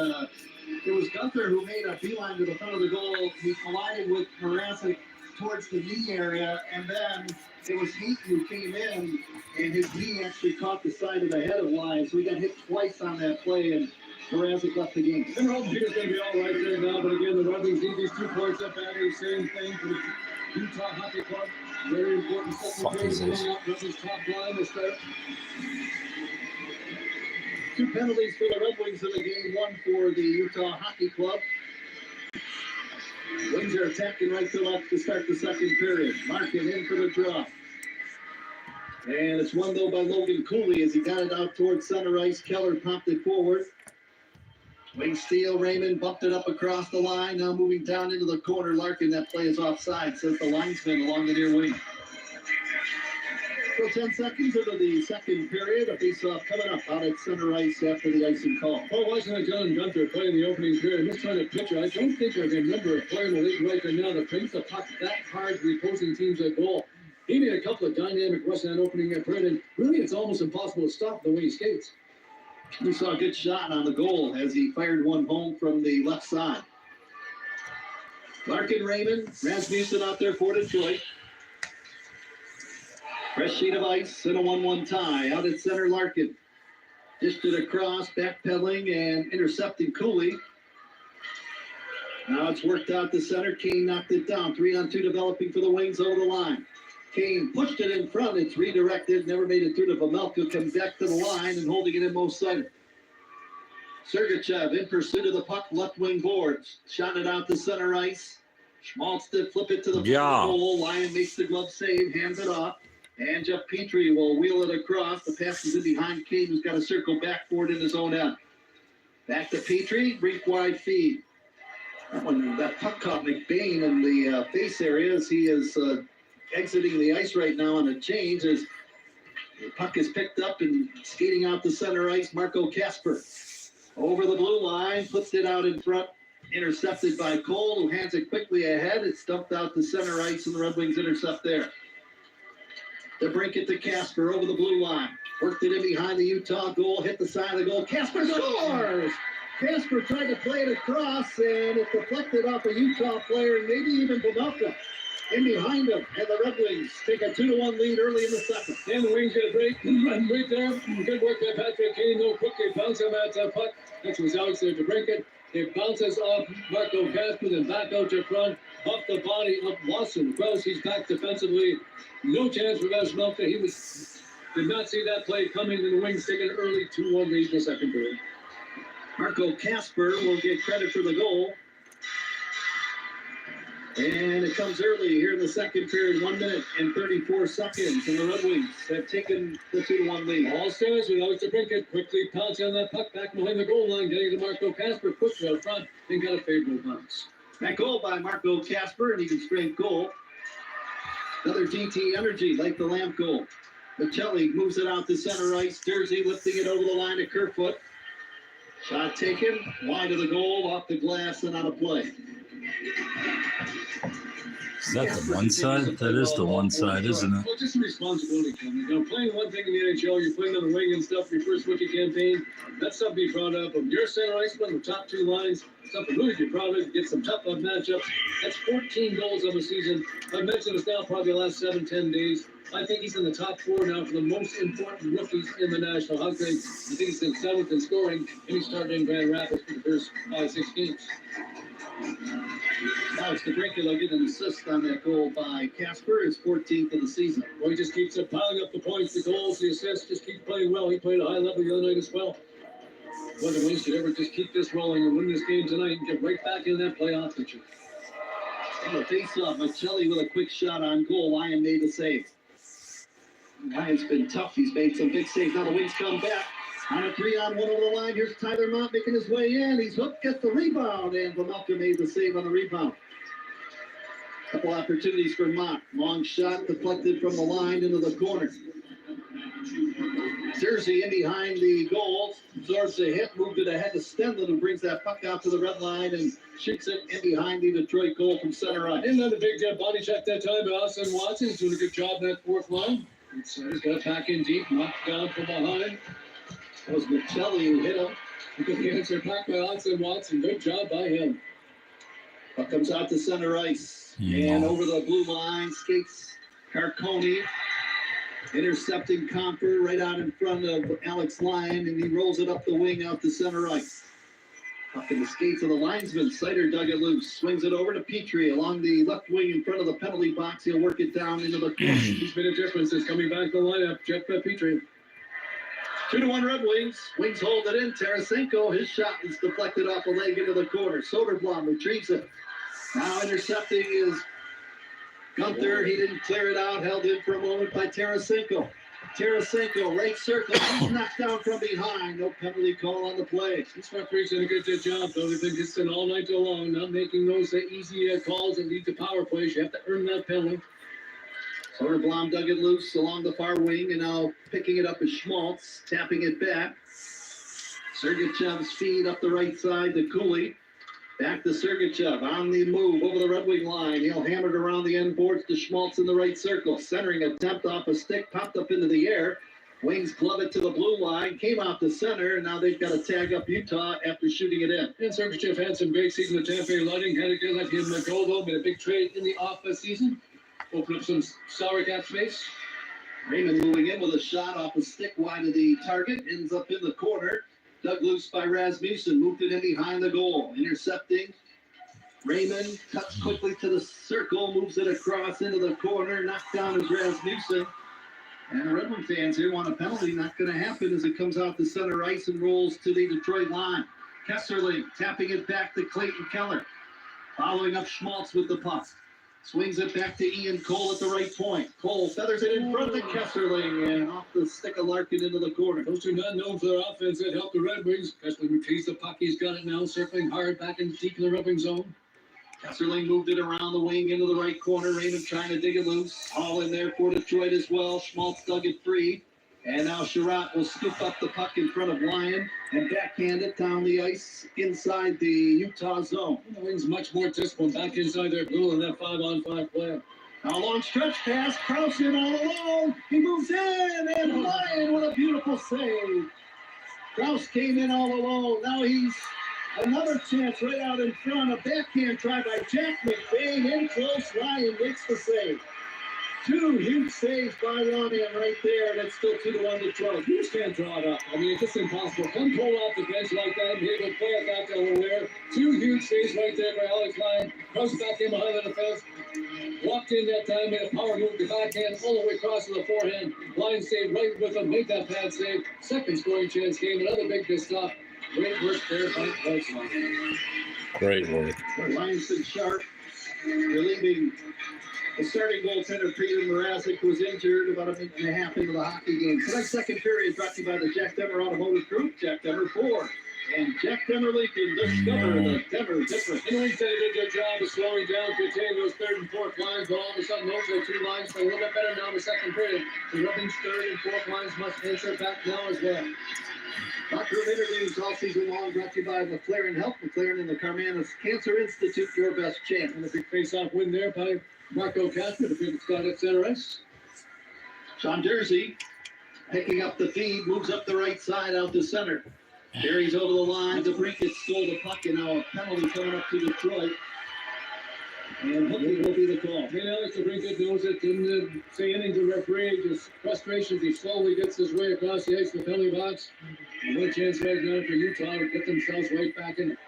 D: it was Gunther who made a beeline to the front of the goal. He collided with Mrazek towards the knee area, and then it was Heaton who came in, and his knee actually caught the side of the head of Lyon, so he got hit twice on that play, and Mrazek left the game.
A: And Rob Peter's going to be all right there now, but again, the Red Wings need these 2 points up at it. Same thing for the Utah Hockey Club. Very important second period. Red Wings top line is there.
D: 2 penalties for the Red Wings in the game, 1 for the Utah Hockey Club. Wings are attacking right to left to start the second period. Larkin in for the draw. And it's won, though, by Logan Cooley as he got it out towards center ice. Keller popped it forward. Wing steal, Raymond bumped it up across the line. Now moving down into the corner. Larkin, that play is offside, says the linesman along the near wing. So 10 seconds into the second period. A face-off coming up out at center ice after the icing call.
A: Well, wasn't it Dylan Gunther playing the opening period? Just trying to picture. I don't think I can remember a player in the league right there now that brings the puck that hard to the opposing team's goal. He made a couple of dynamic rushes in that opening period, and really it's almost impossible to stop the way he skates.
D: We saw a good shot on the goal as he fired one home from the left side. Larkin, Raymond, Rasmussen out there for Detroit. Fresh sheet of ice and a 1-1 tie. Out at center, Larkin. Dished it across, backpedaling and intercepting Cooley. Now it's worked out the center. Kane knocked it down. 3-on-2 developing for the Wings over the line. Kane pushed it in front. It's redirected. Never made it through to Pamelka. Comes back to the line and holding it in most sighted. Sergachev in pursuit of the puck. Left wing boards. Shot it out to center ice. Schmaltz to flip it to the goal. Lyon makes the glove save. Hands it off. And Jeff Petrie will wheel it across. The pass is in behind Kane, who's got to circle back for it in his own end. Back to Petrie. Brief wide feed. That puck caught McBain in the face area as he is exiting the ice right now on a change as the puck is picked up and skating out the center ice. Marco Kasper over the blue line, puts it out in front, intercepted by Cole, who hands it quickly ahead. It's dumped out the center ice, and the Red Wings intercept there. To break it to Kasper over the blue line. Worked it in behind the Utah goal, hit the side of the goal. Kasper scores! Kasper tried to play it across, and it deflected off a Utah player, and maybe even Pamelka in behind him. And the Red Wings take a 2-1 lead early in the second.
A: And the Wings get a break. Run right there. Good work by Patrick Kane. No quickly bounce him at the puck. That was Alex there to break it. It bounces off Marco Kasper, then back out to front. Off the body of Lawson. Wells, he's back defensively. No chance for Vesmelka. He did not see that play coming, and the Wings take an early 2-1 lead in the second period.
D: Marco Kasper will get credit for the goal. And it comes early here in the second period, 1 minute and 34 seconds, and the Red Wings have taken the 2-1 lead.
A: All stairs with Alex DeBrincat, quickly pouncing on that puck back behind the goal line, getting to Marco Kasper, quickly out front, and got a favorable bounce.
D: That goal by Marco Kasper, an even straight goal. Another GT Energy, like the Lamp goal. Michelli moves it out to center ice. Jersey lifting it over the line to Kerfoot. Shot taken, wide of the goal, off the glass and out of play.
B: Is that the one side? That is the one side, isn't it?
A: Well, just a responsibility coming. You know, playing one thing in the NHL, you're playing on the wing and stuff, your first rookie campaign, that's something to be proud of. You're a center iceman, the top two lines, something really to be proud of. Get some tough matchups. That's 14 goals on the season. I've mentioned this now probably the last 7-10 days. I think he's in the top 4 now for the most important rookies in the National Hockey League. I think he's in 7th in scoring, and he started in Grand Rapids for the first 5-6 games.
D: Alex DeBrincat get an assist on that goal by Casper, his 14th of the season.
A: Well, he just keeps piling up the points, the goals, the assists, just keeps playing well. He played at a high level the other night as well. Whether Wayne should ever just keep this rolling and win this game tonight and get right back in that playoff picture.
D: On the face-off, Michelli with a quick shot on goal. Lyon made the save. Lyon's been tough. He's made some big saves. Now the Wings come back. On a 3-on-1 over the line, here's Tyler Mott making his way in. He's hooked, gets the rebound, and Vamelka made the save on the rebound. Couple opportunities for Mott. Long shot deflected from the line into the corner. Jersey in behind the goal, absorbs the hit, moved it ahead to Stenlund, who brings that puck out to the red line and shoots it in behind the Detroit goal from center ice.
A: Another big body check that time by Austin Watson. He's doing a good job in that fourth line. He's got a pack in deep, knocked down from behind.
D: That was Michelli who hit him.
A: Good answer back by Austin Watson. Good job by him.
D: Puck comes out to center ice. And over the blue line skates Carcone. Intercepting Comper right out in front of Alex Lyon. And he rolls it up the wing out to center ice. Puck in the skates of the linesman. Sider dug it loose. Swings it over to Petrie along the left wing in front of the penalty box. He'll work it down into the corner.
A: He's been a difference since coming back to the lineup. Jeff Petrie.
D: 2-1 Red Wings. Wings hold it in. Tarasenko, his shot is deflected off the leg into the corner. Soderblom retrieves it. Now intercepting is Gunther. He didn't clear it out. Held in for a moment by Tarasenko. Tarasenko, right circle. He's knocked down from behind. No penalty call on the play.
A: This referee's done a good job, though. They've been just all night long, not making those easy calls that lead to power plays. You have to earn that penalty.
D: Soderblom dug it loose along the far wing, and now picking it up is Schmaltz, tapping it back. Sergachev's feed up the right side to Cooley. Back to Sergachev on the move over the Red Wing line. He'll hammer it around the end boards to Schmaltz in the right circle. Centering attempt off a stick, popped up into the air. Wings glove it to the blue line, came out to center, and now they've got to tag up Utah after shooting it in.
A: And Sergachev had some big season with Tampa Bay Lightning. Had to let him go, though. Made a big trade in the off-season. Open up some salary cap space.
D: Raymond moving in with a shot off a stick wide of the target. Ends up in the corner. Dug loose by Rasmussen. Moved it in behind the goal. Intercepting. Raymond cuts quickly to the circle. Moves it across into the corner. Knocked down is Rasmussen. And the Red Wing fans here want a penalty. Not going to happen as it comes out to center ice and rolls to the Detroit line. Kesserling tapping it back to Clayton Keller. Following up Schmaltz with the puck. Swings it back to Ian Cole at the right point. Cole feathers it in front of Kesserling and off the stick of Larkin into the corner.
A: Those two not known for their offense that helped the Red Wings. Kesserling retrieves the puck. He's got it now, circling hard back in deep in the Red Wing zone.
D: Kesserling moved it around the wing into the right corner. Raymond trying to dig it loose. All in there for Detroit as well. Schmaltz dug it free. And now Sherratt will scoop up the puck in front of Lyon and backhand it down the ice inside the Utah zone.
A: The Wings much more disciplined back inside their blue in that 5-on-5 play.
D: Now long stretch pass. Krause in all alone. He moves in and Lyon with a beautiful save. Krause came in all alone. Now he's another chance right out in front. A backhand try by Jack McBain. In close. Lyon makes the save. Two huge saves by Lyon right there, and it's still 2-1 Detroit.
A: You just can't draw it up. I mean, it's just impossible. Come pull off the bench like that and be able to play it back Delaware. Two huge saves right there by Alex Lyon. Cross back in behind the defense. Walked in that time, made a power move to backhand all the way across to the forehand. Lyon stayed right with him, made that pad save. Second scoring chance came, another big stop. Great work there by Lyon.
B: Great work.
D: Lyon's been sharp, relieving the starting goaltender Peter Mrazek was injured about a minute and a half into the hockey game. Tonight's second period brought to you by the Jack Demmer Automotive Group. Jack Demmer, 4 And Jack Demerly can discover the Denver difference.
A: Henry did a good job of slowing down, containing those third and fourth lines, but all of a sudden those are two lines a little bit better now in the second period. The Rubbing's third and fourth lines must answer back now as well.
D: Doctor of Interviews all season long brought to you by McLaren Health. McLaren and the Carmanis Cancer Institute, your best chance.
A: And a big face-off win there by Marco Castro, the big Scott at center ice.
D: Sean Jersey picking up the feed, moves up the right side out to center. Carries over the line. DeBrincat stole the puck, and now a penalty coming up to Detroit. And hooking will be the call.
A: And Alex DeBrincat knows it. Didn't say anything to the referee. Just frustrations. He slowly gets his way across the ice to the penalty box. And what a chance right now for Utah to get themselves right back in it.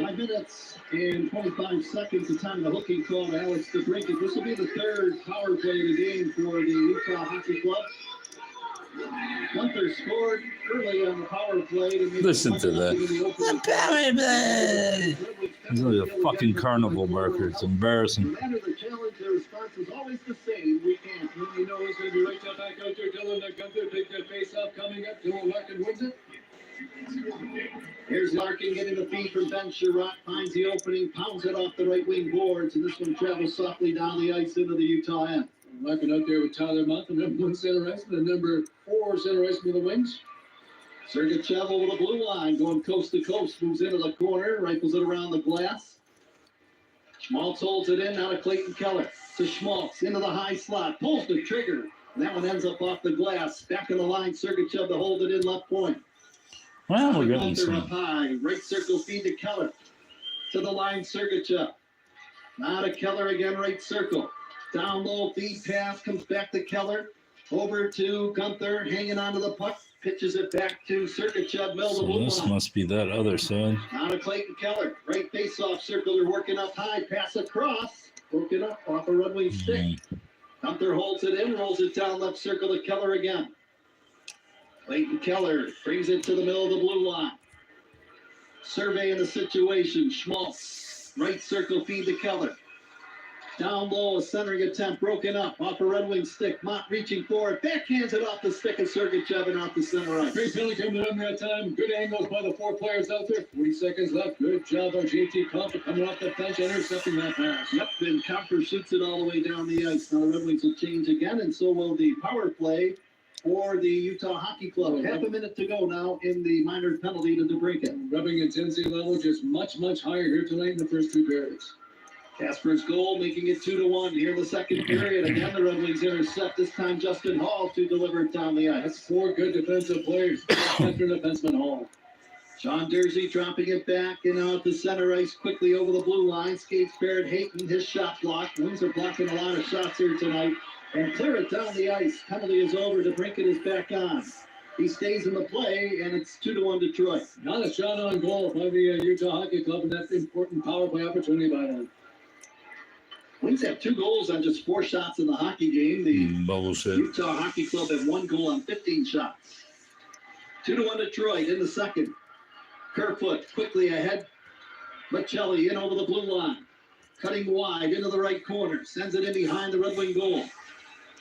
D: 5 minutes and 25 seconds. The time of the hooking call to Alex DeBrincat. This will be the third power play of the game for the Utah Hockey Club. Gunther scored early on the power play.
B: Listen to that. It's like a fucking carnival marker. It's embarrassing.
D: No matter the challenge, their response is always the same. We can't.
A: You know he's going to be right back out there. Dylan Gunther, big face-off coming up. Dylan Larkin wins it.
D: Here's Larkin getting the feed from Ben Sherratt. Finds the opening, pounds it off the right wing boards, and this one travels softly down the ice into the Utah end.
A: Larkin out there with Tyler Mott, the number 1 center iceman, the number 4 center iceman of the Wings.
D: Sergachev over the blue line, going coast to coast, moves into the corner, rifles it around the glass. Schmaltz holds it in, now to Clayton Keller. To Schmaltz, into the high slot, pulls the trigger, and that one ends up off the glass. Back in the line, Sergachev to hold it in left point.
B: Well, we're getting
D: Gunther
B: some.
D: up high, right circle feed to Keller. To the line, Sergachev. Now to Keller again, right circle. Down low, feed pass, comes back to Keller. Over to Gunther, hanging onto the puck. Pitches it back to Sergachev, middle of the
B: So
D: blue
B: this
D: line.
B: must be that other side.
D: Now to Clayton Keller. Right face-off circle. They're working up high. Pass across. Broken up off a Red Wing stick. Gunther holds it in, rolls it down left circle to Keller again. Clayton Keller brings it to the middle of the blue line. Surveying the situation. Schmaltz. Right circle feed to Keller. Down low, a centering attempt broken up off a Red Wing stick. Mott reaching for it. Backhands it off the stick of Sergachev and off the center ice.
A: Great penalty coming in that time. Good angles by the 4 players out there. 40 seconds left. Good job by JT Comfort coming off the bench, intercepting that pass.
D: Yep, and Comfort shoots it all the way down the ice. Now the Red Wings will change again, and so will the power play for the Utah Hockey Club. Half a minute to go now in the minor penalty to DeBrincat.
A: Rubbing intensity level just much, much higher here tonight in the first 2 periods.
D: Casper's goal, making it 2-1 here in the second period. Again, the Red Wings intercept. This time, Justin Hall to deliver it down the ice.
A: That's 4 good defensive players. Center defenseman Hall.
D: Sean Jersey dropping it back and out the center ice quickly over the blue line. Skates Barrett Hayton, his shot blocked. Wings are blocking a lot of shots here tonight. And clear it down the ice. Penalty is over. DeBrincat is back on. He stays in the play, and it's 2-1 Detroit.
A: Not a shot on goal by the Utah Hockey Club, and that's important power play opportunity by them.
D: Wings have 2 goals on just 4 shots in the hockey game. The
B: Bullshit.
D: Utah Hockey Club have 1 goal on 15 shots. 2-1 Detroit in the second. Kerfoot quickly ahead. Michelli in over the blue line. Cutting wide into the right corner. Sends it in behind the Red Wing goal.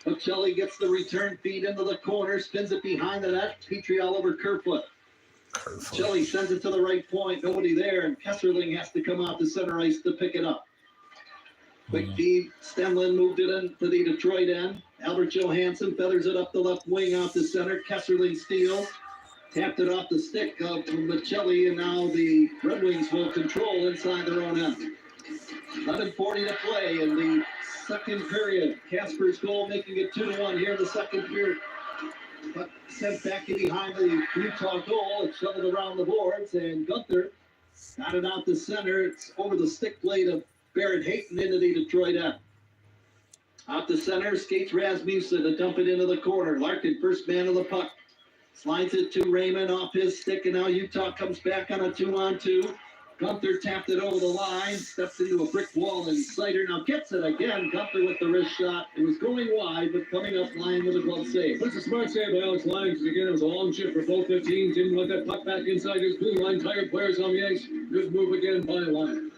D: Michelli gets the return feed into the corner. Spins it behind the net. Petrie all over Kerfoot. Michelli sends it to the right point. Nobody there. And Kesserling has to come out to center ice to pick it up. Quick feed. Stenlin moved it into the Detroit end. Albert Johansson feathers it up the left wing out to center. Kesserling steals. Tapped it off the stick of Michelli, and now the Red Wings will control inside their own end. 11:40 to play in the second period. Casper's goal making it 2-1 here in the second period. But sent back in behind the Utah goal. It's shoveled around the boards, and Gunther got it out the center. It's over the stick blade of Barrett Hayton into the Detroit end. Out the center, skates Rasmussen to dump it into the corner. Larkin, first man of the puck. Slides it to Raymond off his stick, and now Utah comes back on a 2-on-2. Gunther tapped it over the line, steps into a brick wall, and Sider now gets it again. Gunther with the wrist shot. It was going wide, but coming up line with a glove save.
A: That's a smart save by Alex Lyons, because again, it was a long shift for both the teams. Didn't let that puck back inside his blue line. Tired players on the ice. Good move again by Lyons.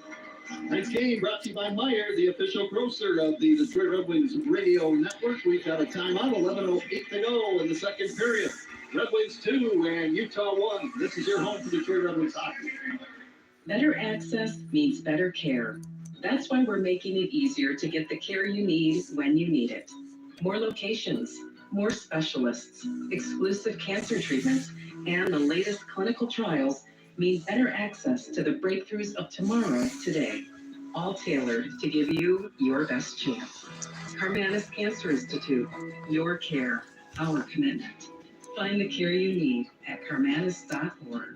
D: Tonight's game brought to you by Meyer, the official grocer of the Detroit Red Wings radio network. We've got a timeout, 11:08 to go in the second period.
A: Red Wings 2 and Utah 1. This is your home for Detroit Red Wings hockey.
G: Better access means better care. That's why we're making it easier to get the care you need when you need it. More locations, more specialists, exclusive cancer treatments, and the latest clinical trials mean better access to the breakthroughs of tomorrow today. All tailored to give you your best chance. Carmanis Cancer Institute, your care, our commitment. Find the care you need at carmanis.org.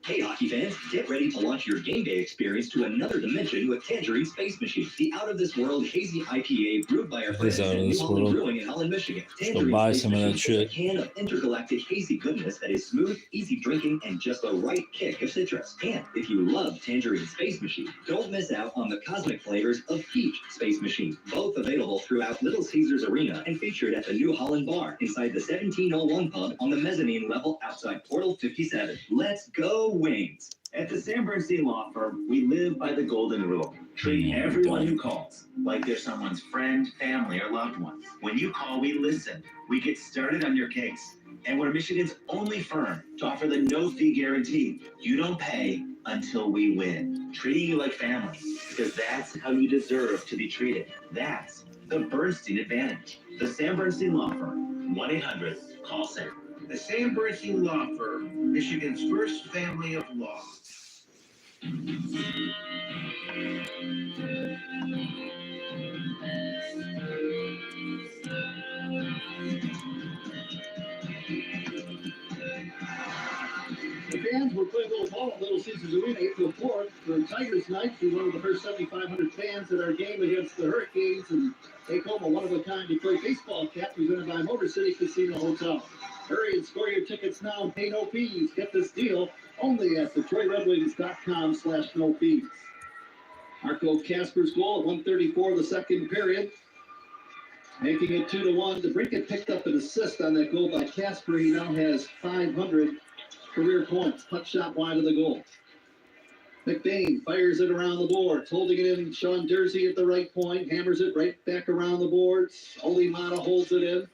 C: Hey, hockey fans, get ready to launch your game day experience to another dimension with Tangerine Space Machine, the out-of-this-world hazy IPA brewed by our friends at New Holland Brewing in Holland, Michigan.
B: Go buy some of that shit.
C: A can of intergalactic hazy goodness that is smooth, easy drinking, and just the right kick of citrus. And if you love Tangerine Space Machine, don't miss out on the cosmic flavors of Peach Space Machine, both available throughout Little Caesars Arena and featured at the New Holland Bar inside the 1701 pub on the mezzanine level outside Portal 57. Let's go Wings. At the Sam Bernstein Law Firm, we live by the golden rule. Treat everyone who calls like they're someone's friend, family, or loved one. When you call, we listen. We get started on your case. And we're Michigan's only firm to offer the no-fee guarantee. You don't pay until we win. Treating you like family, because that's how you deserve to be treated. That's the Bernstein advantage. The Sam Bernstein Law Firm, 1-800-CALL-SAM.
L: The Sam Bernstein Law Firm, Michigan's first family of law.
A: The fans were playing a little ball at Little Caesars Arena April 4th for Tigers night. We one of the first 7,500 fans at our game against the Hurricanes and take home a one-of-a-kind Detroit baseball cap presented by Motor City Casino Hotel. Hurry and score your tickets now and pay no fees. Get this deal only at DetroitRedWings.com/no fees. Marco Casper's goal at 1:34 of the second period, making it 2-1. DeBrincat picked up an assist on that goal by Casper. He now has 500 career points. Puck shot wide of the goal. McBain fires it around the boards, holding it in. Sean Dursey at the right point, hammers it right back around the boards. Oli Mata holds it in.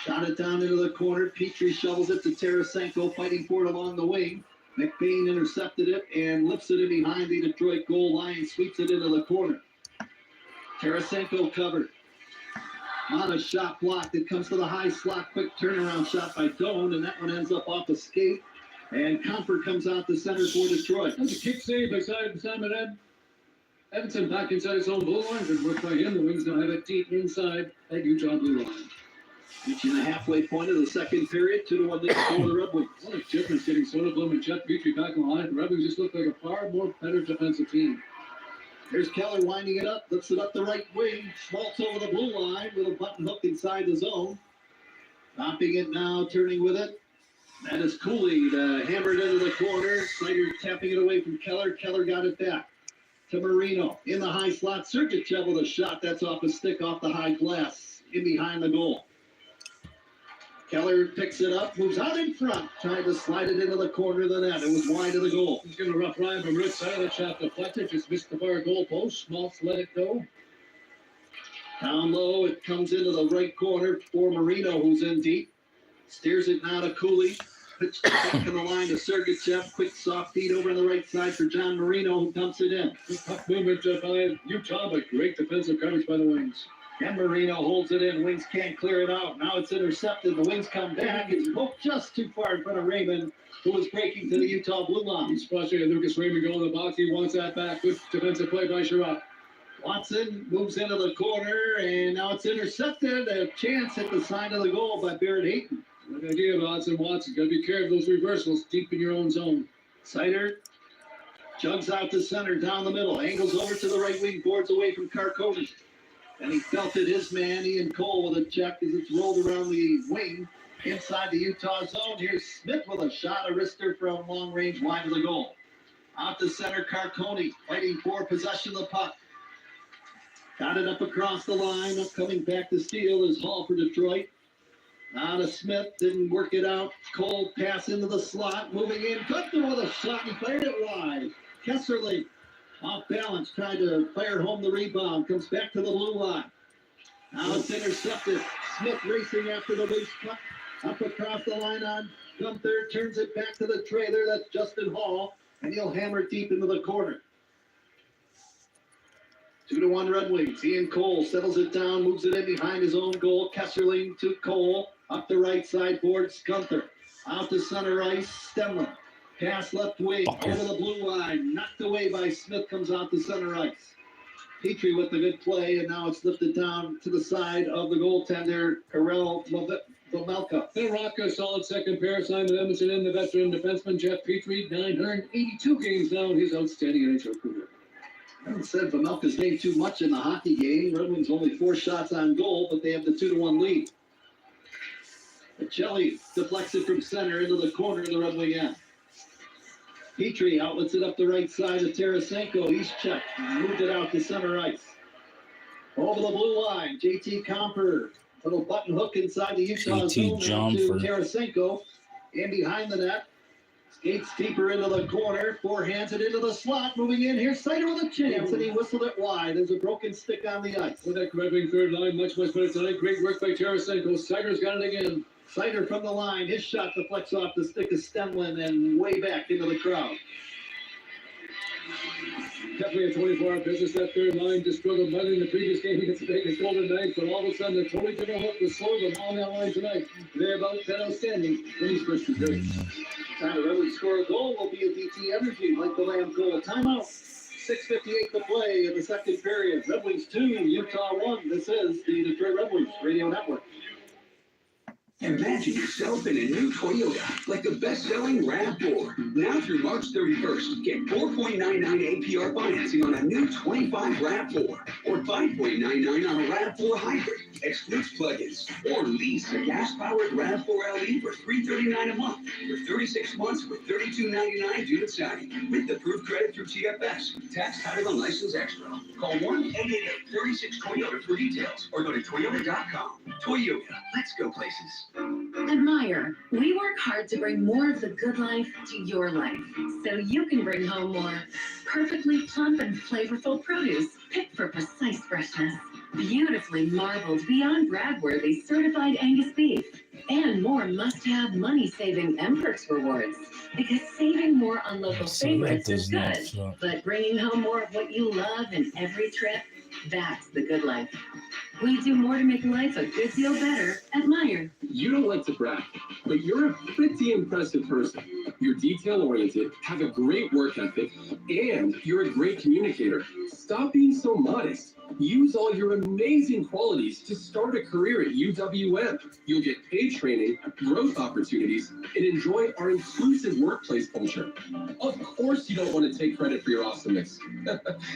A: Shot it down into the corner. Petrie shovels it to Tarasenko, fighting for it along the wing. McBain intercepted it and lifts it in behind the Detroit goal line, sweeps it into the corner. Tarasenko covered. Mata's shot blocked. It comes to the high slot, quick turnaround shot by Doan, and that one ends up off the skate. And Comfort comes out the center for Detroit.
M: That's a kick save by Simon Ed. Evanson back inside his own blue line. Good work by him. The Wings now have it deep inside that Utah blue line.
A: Reaching the halfway point of the second period, 2-1 lead for the Red Wings.
M: What a difference getting Soderblom and Jeff Petrie back on the line. The Red Wings just look like a far more better defensive team.
A: Here's Keller winding it up, lifts it up the right wing, schmaltz over the blue line with a button hook inside the zone. Stopping it now, turning with it. That is Cooley, hammered into the corner. Snyder tapping it away from Keller. Keller got it back to Marino. In the high slot, Sergachev with a shot. That's off a stick off the high glass, in behind the goal. Keller picks it up, moves out in front, tried to slide it into the corner of the net. It was wide of the goal.
M: He's going to rough Ryan from right side of the shot deflected, just missed the far goal post. Schmaltz let it go.
A: Down low, it comes into the right corner for Marino, who's in deep. Steers it now to Cooley. Pitched it back in the line to Sergachev. Quick soft feed over on the right side for John Marino, who dumps it in.
M: Good puck movement by Utah, but great defensive coverage by the Wings.
A: And Marino holds it in. Wings can't clear it out. Now it's intercepted. The Wings come back. It's poked just too far in front of Raymond, who was breaking to the Utah blue line.
M: He's frustrated. Lucas Raymond going to the box. He wants that back. Good defensive play by Sherratt.
A: Watson moves into the corner, and now it's intercepted. A chance at the side of the goal by Barrett Hayton.
M: Good idea, Watson. Got to be careful of those reversals deep in your own zone.
A: Sider jugs out the center, down the middle, angles over to the right wing, boards away from Carcone. And he belted his man, Ian Cole, with a check as it's rolled around the wing inside the Utah zone. Here's Smith with a shot, a wrister from long range wide of the goal. Out the center, Carcone fighting for possession of the puck. Got it up across the line. Up coming back to steal is Hall for Detroit. Now to Smith, didn't work it out. Cole pass into the slot, moving in. Cutler with a shot, he fired it wide. Kesserly off balance, tried to fire home the rebound. Comes back to the blue line. Now it's intercepted. Smith racing after the loose puck.
D: Up across the line on Gunther, turns it back to the trailer. That's Justin Hall, and he'll hammer deep into the corner. 2-1 Red Wings. Ian Cole settles it down, moves it in behind his own goal. Kesserling to Cole. Up the right side boards Gunther. Out to center ice, Stemler. Pass left wing, over the blue line. Knocked away by Smith, comes out to center ice. Petrie with the good play, and now it's lifted down to the side of the goaltender, Karel Vomelka.
M: Then Rock, a solid second pair. Simon Edmondson in the veteran defenseman Jeff Petrie, 982 games now in his outstanding NHL career.
D: I haven't said Vomelka's name too much in the hockey game. Red Wings only 4 shots on goal, but they have the 2-1 lead. Pacelli deflects it from center into the corner of the Red Wing end. Petrie outlets it up the right side of Tarasenko. He's checked. Moved it out to center ice. Over the blue line, JT Comper. Little button hook inside the Utah zone to Tarasenko. And behind the net. Skates deeper into the corner. Forehands it into the slot. Moving in. Here's Seider with a chance. And he whistled it wide. There's a broken stick on the ice.
M: With that Red Wing third line, much better tonight. Great work by Tarasenko. Seider's got it again.
D: Seider from the line. His shot deflects off the stick of Stemlin and way back into the crowd.
M: Definitely a 24-hour business. That third line just struggled mightily in the previous game against the Vegas Golden Knights, but all of a sudden a totally different look with Sorghum on that line tonight. They're about that outstanding in these first 2 periods.
D: Time to really score a goal will be a DT Energy, like the Lamb goal. Timeout. 6:58 to play in the second period. Red Wings 2, Utah 1. This is the Detroit Red Wings Radio Network.
N: Imagine yourself in a new Toyota, like the best-selling RAV4. Now through March 31st, get 4.99 APR financing on a new 25 RAV4, or 5.99 on a RAV4 Hybrid. Excludes plugins, or lease a gas-powered RAV4 LE for $339 a month, for 36 months with $32.99 due to signing, with approved credit through TFS. Tax, title, and license extra. Call 1-888-36-TOYOTA for details, or go to Toyota.com. Toyota, let's go places.
E: At Meijer, we work hard to bring more of the good life to your life, so you can bring home more perfectly plump and flavorful produce, picked for precise freshness, beautifully marbled, beyond brag-worthy certified Angus beef, and more must-have money-saving M-Perks rewards. Because saving more on local favorites is good, but bringing home more of what you love in every trip, that's the good life. We do more to make life a good deal better at Meijer.
O: You don't like to brag, but you're a pretty impressive person. You're detail-oriented, have a great work ethic, and you're a great communicator. Stop being so modest. Use all your amazing qualities to start a career at UWM. You'll get paid training, growth opportunities, and enjoy our inclusive workplace culture. Of course you don't want to take credit for your awesomeness.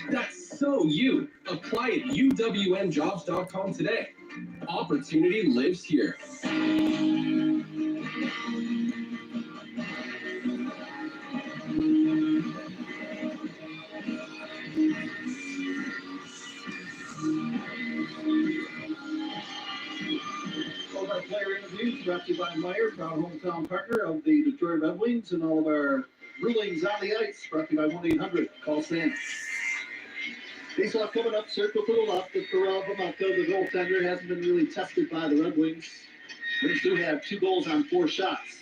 O: That's so you. Apply at uwmjobs.com today. Opportunity lives here.
D: All of our player interviews brought to you by Meijer, proud hometown partner of the Detroit Red Wings, and all of our rulings on the ice brought to you by 1-800-CALL-SAM. Faceoff coming up, circle to the left of Karel Vomelka. The goaltender hasn't been really tested by the Red Wings. Wings do have 2 goals on 4 shots.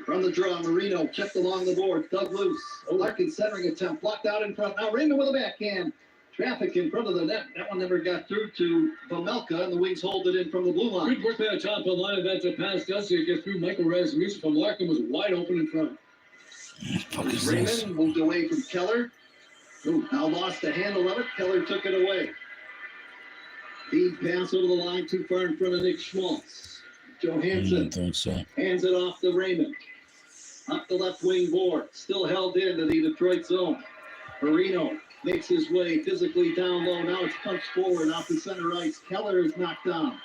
D: From the draw, Marino checked along the board, dug loose. Larkin centering attempt, blocked out in front. Now Raymond with a backhand. Traffic in front of the net. That one never got through to Vomelka, and the Wings hold it in from the blue line.
M: Good work by the top of the line of that pass. Does it get through Michael Rasmussen from Larkin was wide open in front.
D: Raymond moved away from Keller. Ooh, now lost the handle of it. Keller took it away. Feed pass over the line too far in front of Nick Schmaltz. Johansson hands it off to Raymond. Up the left wing board. Still held into the Detroit zone. Marino makes his way physically down low. Now it's punched forward off the center ice. Keller is knocked down.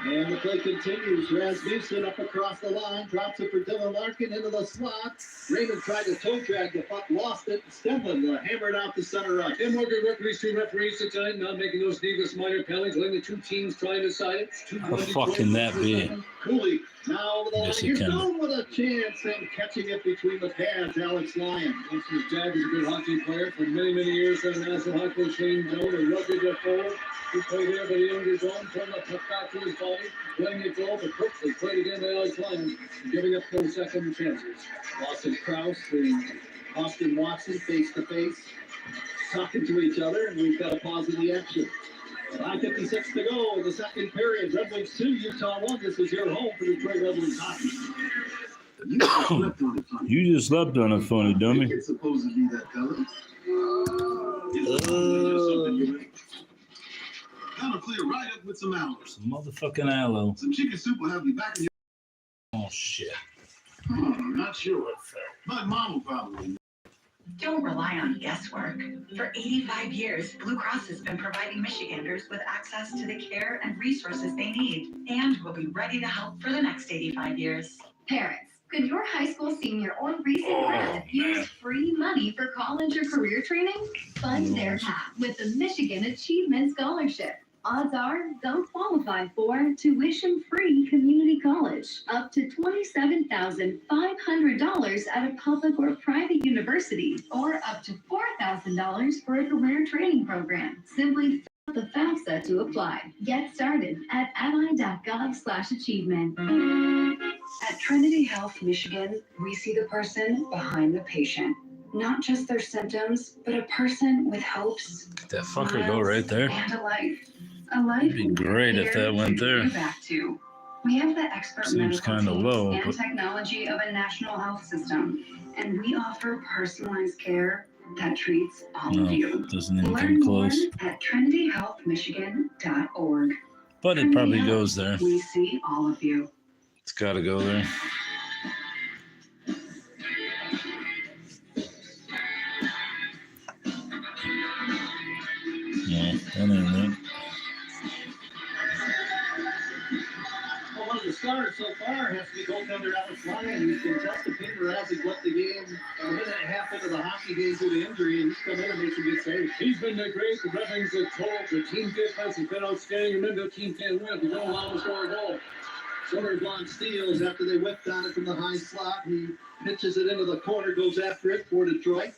D: And the play continues. Rasmussen up across the line. Drops it for Dylan Larkin into the slot. Raymond tried to toe drag the puck. Lost it. Stemlin hammered out the center ice.
M: And more good referees, 2 referees tonight, not making those needless minor penalties. Letting the 2 teams try to decide it.
B: How the fuck can that be?
D: Cooley now over the line.
B: Yes,
D: Here's
B: can.
D: Stone with a chance and catching it between the pads. Alex Lyon.
M: His dad was a good hockey player for many, many years. For the National Hockey Coach Shane Jones, a rugged forward. He played there, but he owned his own. Turned the puck back to his ball. quality, playing it well, but quickly played again by Alex Lyons, giving up those second chances.
D: Boston Krause and Austin Watson face to face, talking to each other, and we've got a pause in the action. 5:56 to go in the second period. Red Wings 2, Utah 1. This is your home for Detroit Red Wings hockey.
B: You just slept on it, funny dummy.
L: It's supposed to be that color. Gotta clear right up with some aloe.
B: Some motherfucking aloe.
L: Some chicken soup will have you back in your...
B: Oh, shit.
L: Not sure what felt. My mom will probably.
E: Don't rely on guesswork. For 85 years, Blue Cross has been providing Michiganders with access to the care and resources they need, and will be ready to help for the next 85 years.
H: Parents, could your high school senior or recent grad use free money for college or career training? Fund their path with the Michigan Achievement Scholarship. Odds are they'll qualify for tuition-free community college, up to $27,500 at a public or private university, or up to $4,000 for a career training program. Simply fill out the FAFSA to apply. Get started at ally.gov/achievement.
G: At Trinity Health Michigan, we see the person behind the patient. Not just their symptoms, but a person with hopes.
B: That fucker go right there.
G: And a life. A life.
B: It'd be great if that went there.
G: Back to. We have the expert
B: Seems
G: medical
B: kind of
G: team
B: low,
G: and
B: but
G: technology of a national health system, and we offer personalized care that treats all
B: no,
G: of you.
B: it doesn't even
G: Learn
B: come
G: more
B: close.
G: at trinityhealthmichigan.org.
B: But it probably goes there.
G: We see all of you.
B: It's got to go there. Yeah, that ain't it.
D: Well, one of the stars so far has to be goaltender Alex Lyons. He's been tested paper as he left the game a minute and a half into the hockey game due to injury, and he's come in and made some good saves.
M: He's been great. The Red Wings have told the team defense has been outstanding. Remember, the team can't win if you don't allow them to score a goal.
D: Soderblom steals after they whipped on it from the high slot. He pitches it into the corner, goes after it for Detroit.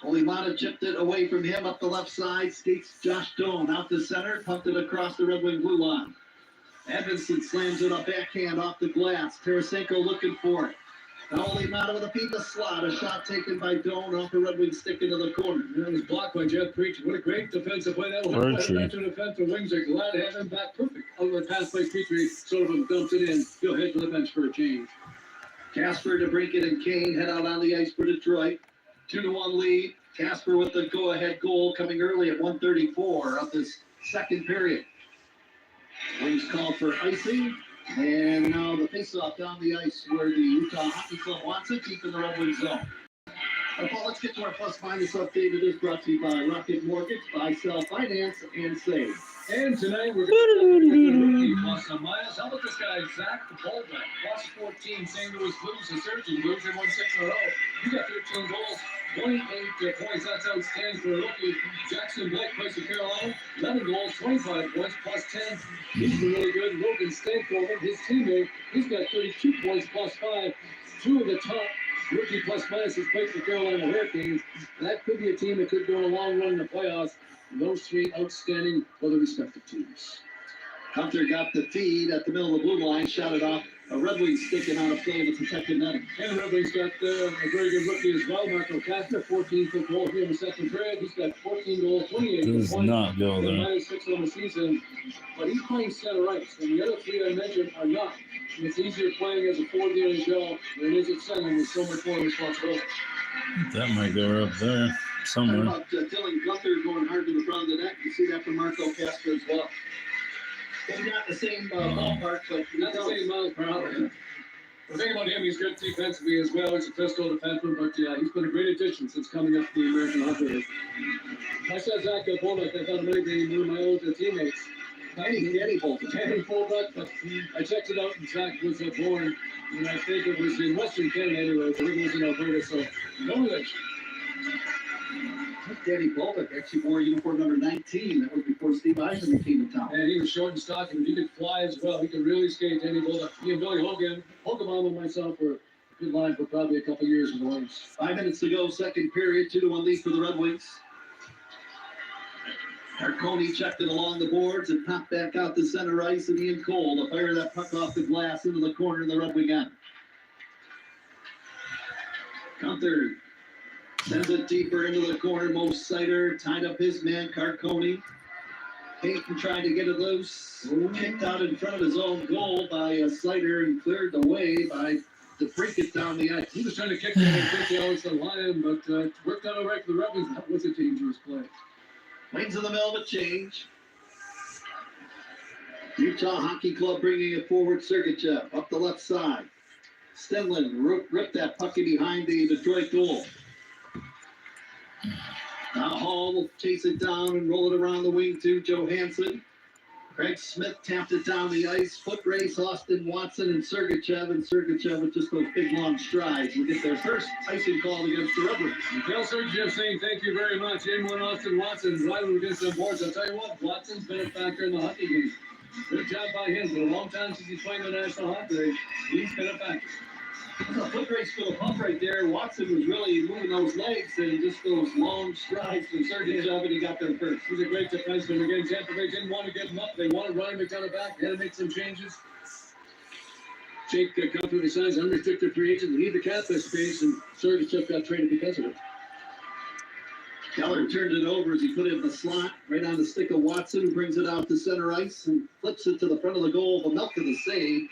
D: Olimata chipped it away from him up the left side. Skates Josh Doan out to center, pumped it across the Red Wing blue line. Edmondson slams it a backhand off the glass. Tarasenko looking for it. Now Olimata with a feed in the slot. A shot taken by Doan off the Red Wing stick into the corner.
M: It was blocked by Jeff Preacher. What a great defensive play that was. Veteran defensive Wings are glad to have him back. Perfect. Over the pass by Preacher, sort of dumped it in. He'll head to the bench for a change.
D: Casper, DeBrincat, and Kane head out on the ice for Detroit. 2-1 lead. Casper with the go-ahead goal coming early at 1:34 of this second period. Wings called for icing. And now the face-off down the ice where the Utah Hockey Club wants it, deep in the Red Wings zone. Paul, let's get to our plus-minus update. It is brought to you by Rocket Mortgage, Buy, Sell, Finance, and Save.
M: And tonight we're going to rookie plus or minus. How about this guy, Zach the Fullback? Plus 14, St. Louis Blues, the Surgeon Blues. They won 6 in a row. He got 13 goals, 28 points. That's outstanding for a rookie. Jackson Blake plays for Carolina. 11 goals, 25 points, plus 10. He's been really good. Logan Stankoven, his teammate, he's got 32 points, plus 5. 2 of the top rookie plus minus has played for Carolina Hurricanes. That could be a team that could go a long run in the playoffs. Those 3 outstanding for the respective teams.
D: Hunter got the feed at the middle of the blue line, shot it off. A Red Wings sticking out of play with the second net.
M: And the Red Wings got a very good rookie as well, Marco Kastner, 14th goal here in the second period. He's got 14 goals, 28
B: does
M: points.
B: not go there.
M: Minus 6 on the season. But he's playing center ice, and the other 3 I mentioned are not. And it's easier playing as a forward in the NHL than it is at center with so much more responsibility.
B: That might go up there somewhere.
D: How about Dylan Gunther going hard to the front of the net? You see that from Marco Casper as well. Maybe not the same ballpark, but
M: Not the same miles per hour. The thing about him, he's good defensively as well. He's a physical defenseman, but he's been a great addition since coming up to the American Hockey League. I said Zach Bolduc. I thought it might be one of my old teammates.
D: Danny
M: Bolduc, but I checked it out, and Zach was born, and I think it was in Western Canada anyway. So it was in Alberta, so no relation.
D: Danny Bolduc actually wore uniform number 19. That was before Steve Yzerman came to town.
M: And he was short and stocky, but he could fly as well. He could really skate, Danny Bolduc. He and Billy Hogan and myself were a good line for probably a couple years with the Wings.
D: 5 minutes to go, second period, 2-1 lead for the Red Wings. Marconi checked it along the boards and popped back out to center ice, and Ian Cole to fire that puck off the glass into the corner of the Red Wing end. Gunther sends it deeper into the corner. Mo Sider tied up his man, Carconi. Payton tried to get it loose. Kicked out in front of his own goal by Sider and cleared the way by to break it down the ice.
A: He was trying to kick that and kick the Alex the Lion, but worked out all right for the Red Wings. That was a dangerous play.
D: Wings in the middle of a change. Utah Hockey Club bringing it forward. Sergachev up the left side. Stenlin ripped that puck in behind the Detroit goal. Now Hall will chase it down and roll it around the wing to Johansson. Craig Smith tapped it down the ice. Foot race, Austin Watson and Sergachev with just those big long strides will get their first icing call against the Red Wings.
A: Mikhail Sergachev saying thank you very much. In one Austin Watson driving against them boards. I'll tell you what, Watson's been a factor in the hockey game. Good job by him. For a long time since he's playing the National Hockey League, he's been a factor.
D: That's a foot race for the pump right there. Watson was really moving those legs and just those long strides from Sergachev, and he got there first.
A: He's a great defenseman. Again, Tampa Bay didn't want to give him up. They wanted Ryan McDonough back. They had to make some changes. Jake Gunther signs unrestricted free agent to leave the cap space, and Sergachev got traded because of it.
D: Keller turned it over as he put it in the slot, right on the stick of Watson, who brings it out to center ice and flips it to the front of the goal, but not to the save.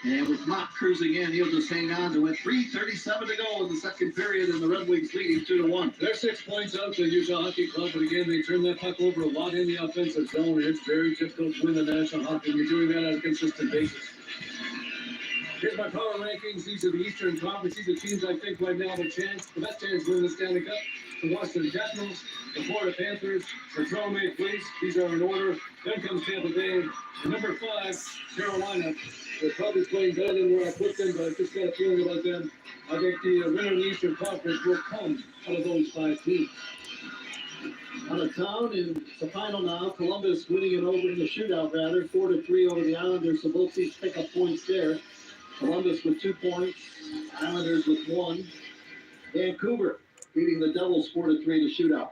D: And with Mott cruising in, he'll just hang on to it. 3:37 to go in the second period, and the Red Wings leading 2-1.
A: They're 6 points out to Utah Hockey Club, but again, they turn that puck over a lot in the offensive zone. It's very difficult to win the National Hockey League. You're doing that on a consistent basis. Here's my power rankings. These are the Eastern Conference. These are teams I think right now have a chance, the best chance to win the Stanley Cup. The Washington Capitals, the Florida Panthers, the Toronto Maple Leafs. These are in order. Then comes Tampa Bay. And number 5, Carolina. They're probably playing better than where I put them, but I just got a feeling about them. I think the winner of the Eastern Conference will come out of those 5 teams.
D: Out of town, and it's the final now. Columbus winning it over in the shootout, rather. 4-3 over the Islanders, so both teams pick up points there. Columbus with 2 points. Islanders with 1. Vancouver beating the Devils 4-3 to shootout.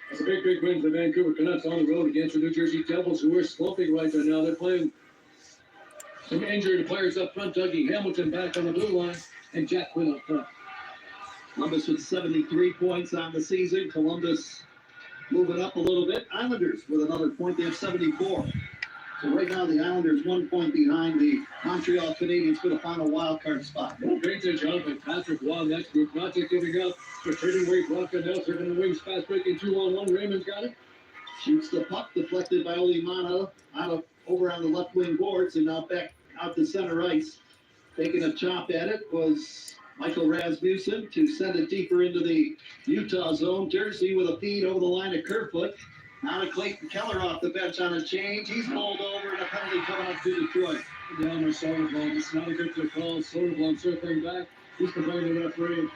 A: That's a big, big win for the Vancouver Canucks on the road against the New Jersey Devils, who are sloping right there now. They're playing some injured players up front. Dougie Hamilton back on the blue line, and Jack Quinn up front.
D: Columbus with 73 points on the season. Columbus moving up a little bit. Islanders with another point. They have 74. So right now the Islanders 1 point behind the Montreal Canadiens for the final wild card spot.
A: Well, great job by Patrick Waugh and that group, not just giving up. They're trading away Brock and Nelson in the wings, fast breaking 2-on-1. Raymond's got it.
D: Shoots the puck, deflected by Olimana, over on the left wing boards, and now back out to center ice. Taking a chop at it was Michael Rasmussen to send it deeper into the Utah zone. Jersey with a feed over the line of Kerfoot. Now to Clayton Keller off the bench on a change. He's pulled over, and a penalty coming up to Detroit.
A: Down with Soderblom. It's not a good call. Soderblom circling back. He's complaining to the referee.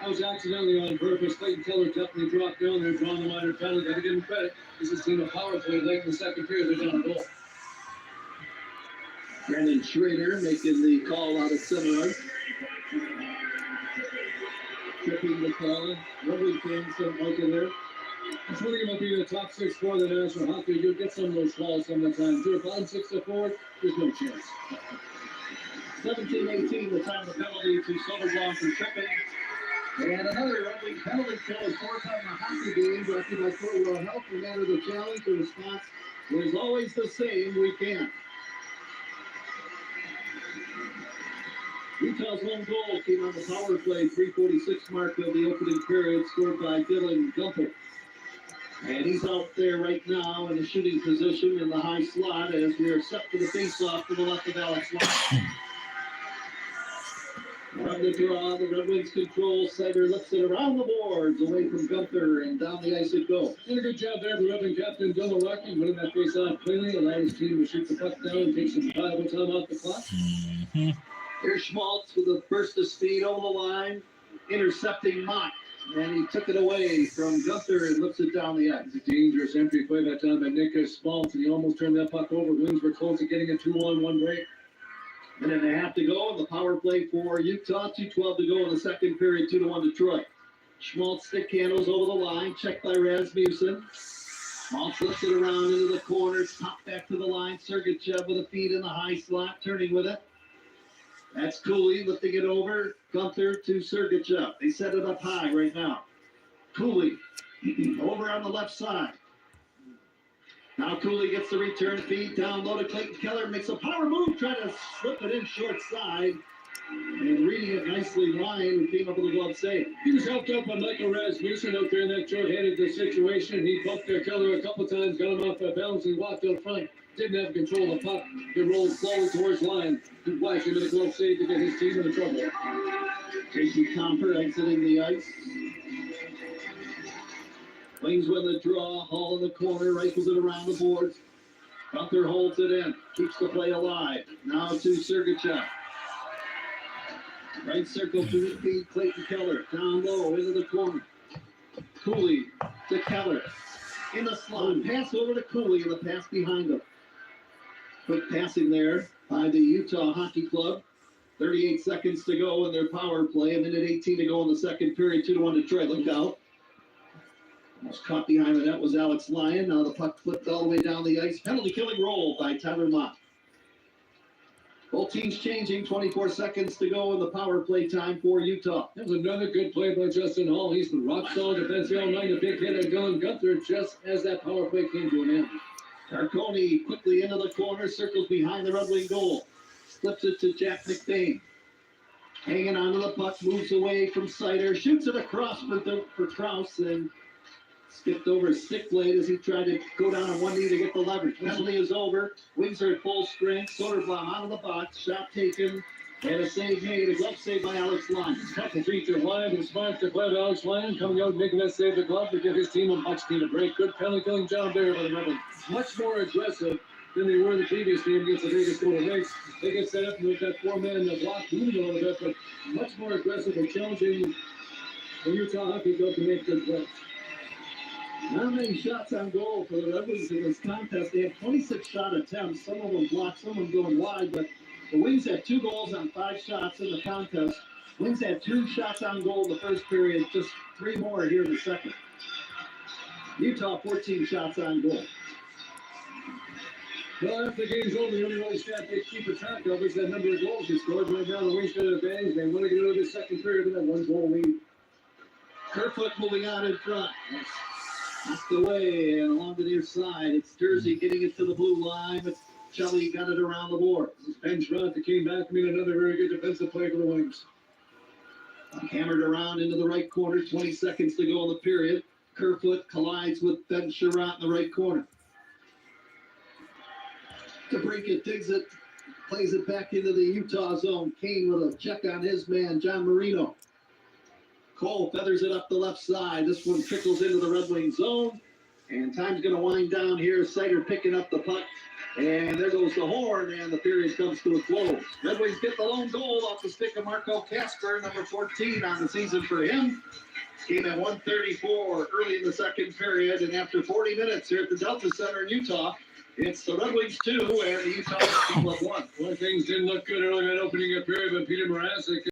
A: I was accidentally on purpose. Clayton Keller definitely dropped down there, drawing the minor penalty. I give him credit. This is team of power play late in the second period. They're down a goal.
D: Brandon Schrader making the call out of center ice. Tripping the call. Red Wings don't like it there.
A: It's really going to be the top 6 for the National Hockey. You'll get some of those calls some of the time. If you're bottom 6 or 4, there's no chance.
D: 17-18, the time of the penalty to Soderblom for tripping. And another Red Wing penalty kill is 4th on the hockey game. Brought to you by Corwell Health. No matter the challenge or response, there's always the same. We can. Utah's home goal came on the power play, 3:46 mark of the opening period, scored by Dylan Gunther. And he's out there right now in the shooting position in the high slot as we are set for the face-off to the left of Alex Lott. From the draw, the Red Wings control. Sider lifts it around the boards, away from Gunther, and down the ice it goes.
A: Did a good job there for Red Wing captain Dylan Larkin, winning that face-off cleanly, allowed his team to shoot the puck down and take some valuable time off the clock.
D: Here's Schmaltz with a burst of speed over the line, intercepting Mott. And he took it away from Gunther and lifts it down the ice.
A: It's a dangerous entry play that time by Nick Schmaltz, and he almost turned that puck over. Wings were close to getting a 2-on-1 break.
D: Minute and a half to go in the power play for Utah. 2:12 to go in the second period. 2-1 Detroit. Schmaltz stick handles over the line. Checked by Rasmussen. Small flips it around into the corners, top back to the line. Sergachev with a feed in the high slot, turning with it. That's Cooley lifting it over. Gunther to Sergachev. They set it up high right now. Cooley over on the left side. Now Cooley gets the return feed down low to Clayton Keller. Makes a power move, trying to slip it in short side. And reading it nicely, Ryan, who came up with a glove save.
A: He was helped up by Michael Rasmussen out there in that short-handed situation. He bumped Keller a couple times, got him off balance and walked out front. Didn't have control of the puck. He rolled slowly towards line. He flashed him with a glove save to get his team into trouble.
D: J.C. Comper exiting the ice. Wings with the draw, Hall in the corner, rifles it around the boards. Gunther holds it in, keeps the play alive. Now to Sergachev. Right circle to the feed, Clayton Keller. Down low, into the corner. Cooley to Keller. In the slot, pass over to Cooley, and the pass behind him. Quick passing there by the Utah Hockey Club. 38 seconds to go in their power play. A minute 18 to go in the second period. 2-1 Detroit. Look out. Almost caught behind the net was Alex Lyon. Now the puck flipped all the way down the ice. Penalty killing roll by Tyler Mott. Both teams changing. 24 seconds to go in the power play time for Utah.
A: That was another good play by Justin Hall. He's been rock solid defensive all night. A big hit at Dylan Gunther just as that power play came to an end.
D: Tarconi quickly into the corner, circles behind the Red Wing goal. Flips it to Jack McBain. Hanging onto the puck, moves away from Sider, shoots it across for Krause, and skipped over his stick blade as he tried to go down on one knee to get the leverage. Penalty is over. Wings are at full strength. Soderblom out of the box. Shot taken. And a save made. A glove save by Alex Lyon.
A: Couple feet to Lyon. It's smart to play to Alex Lyon. Coming out making that save the glove to give his team and Bucks team a break. Good penalty killing job there by the Red Wings. Much more aggressive than they were in the previous game against the Vegas Golden Knights. They get set up with that four-man block moving a little bit, but much more aggressive and challenging the Utah Hockey Club to make good plays.
D: Not many shots on goal for the Red Wings in this contest. They had 26 shot attempts. Some of them blocked, some of them going wide, but the Wings had 2 goals on 5 shots in the contest. Wings had 2 shots on goal in the first period, just 3 more here in the second. Utah 14 shots on goal.
A: Well, after the game's over, the only really stat they keep a track of is that number of goals they scored. Right now, the Wings got advantage. They want to get into the second period with that 1-goal lead.
D: Kerfoot moving out in front. Knocked away and along the near side. It's Jersey getting it to the blue line, but Shelley got it around the board.
A: This is Ben Schrott that came back to mean another very good defensive play for the Wings.
D: Hammered around into the right corner. 20 seconds to go in the period. Kerfoot collides with Ben Schrott in the right corner. To break it, digs it, plays it back into the Utah zone. Kane with a check on his man, John Marino. Cole feathers it up the left side. This one trickles into the Red Wing zone. And time's going to wind down here. Sider picking up the puck. And there goes the horn, and the period comes to a close. Red Wings get the lone goal off the stick of Marco Kasper, number 14 on the season for him. Came at 1:34 early in the second period. And after 40 minutes here at the Delta Center in Utah, it's the Red Wings 2 and the Utah Club 1.
A: Well, things didn't look good early in that opening period, but Peter Mrazek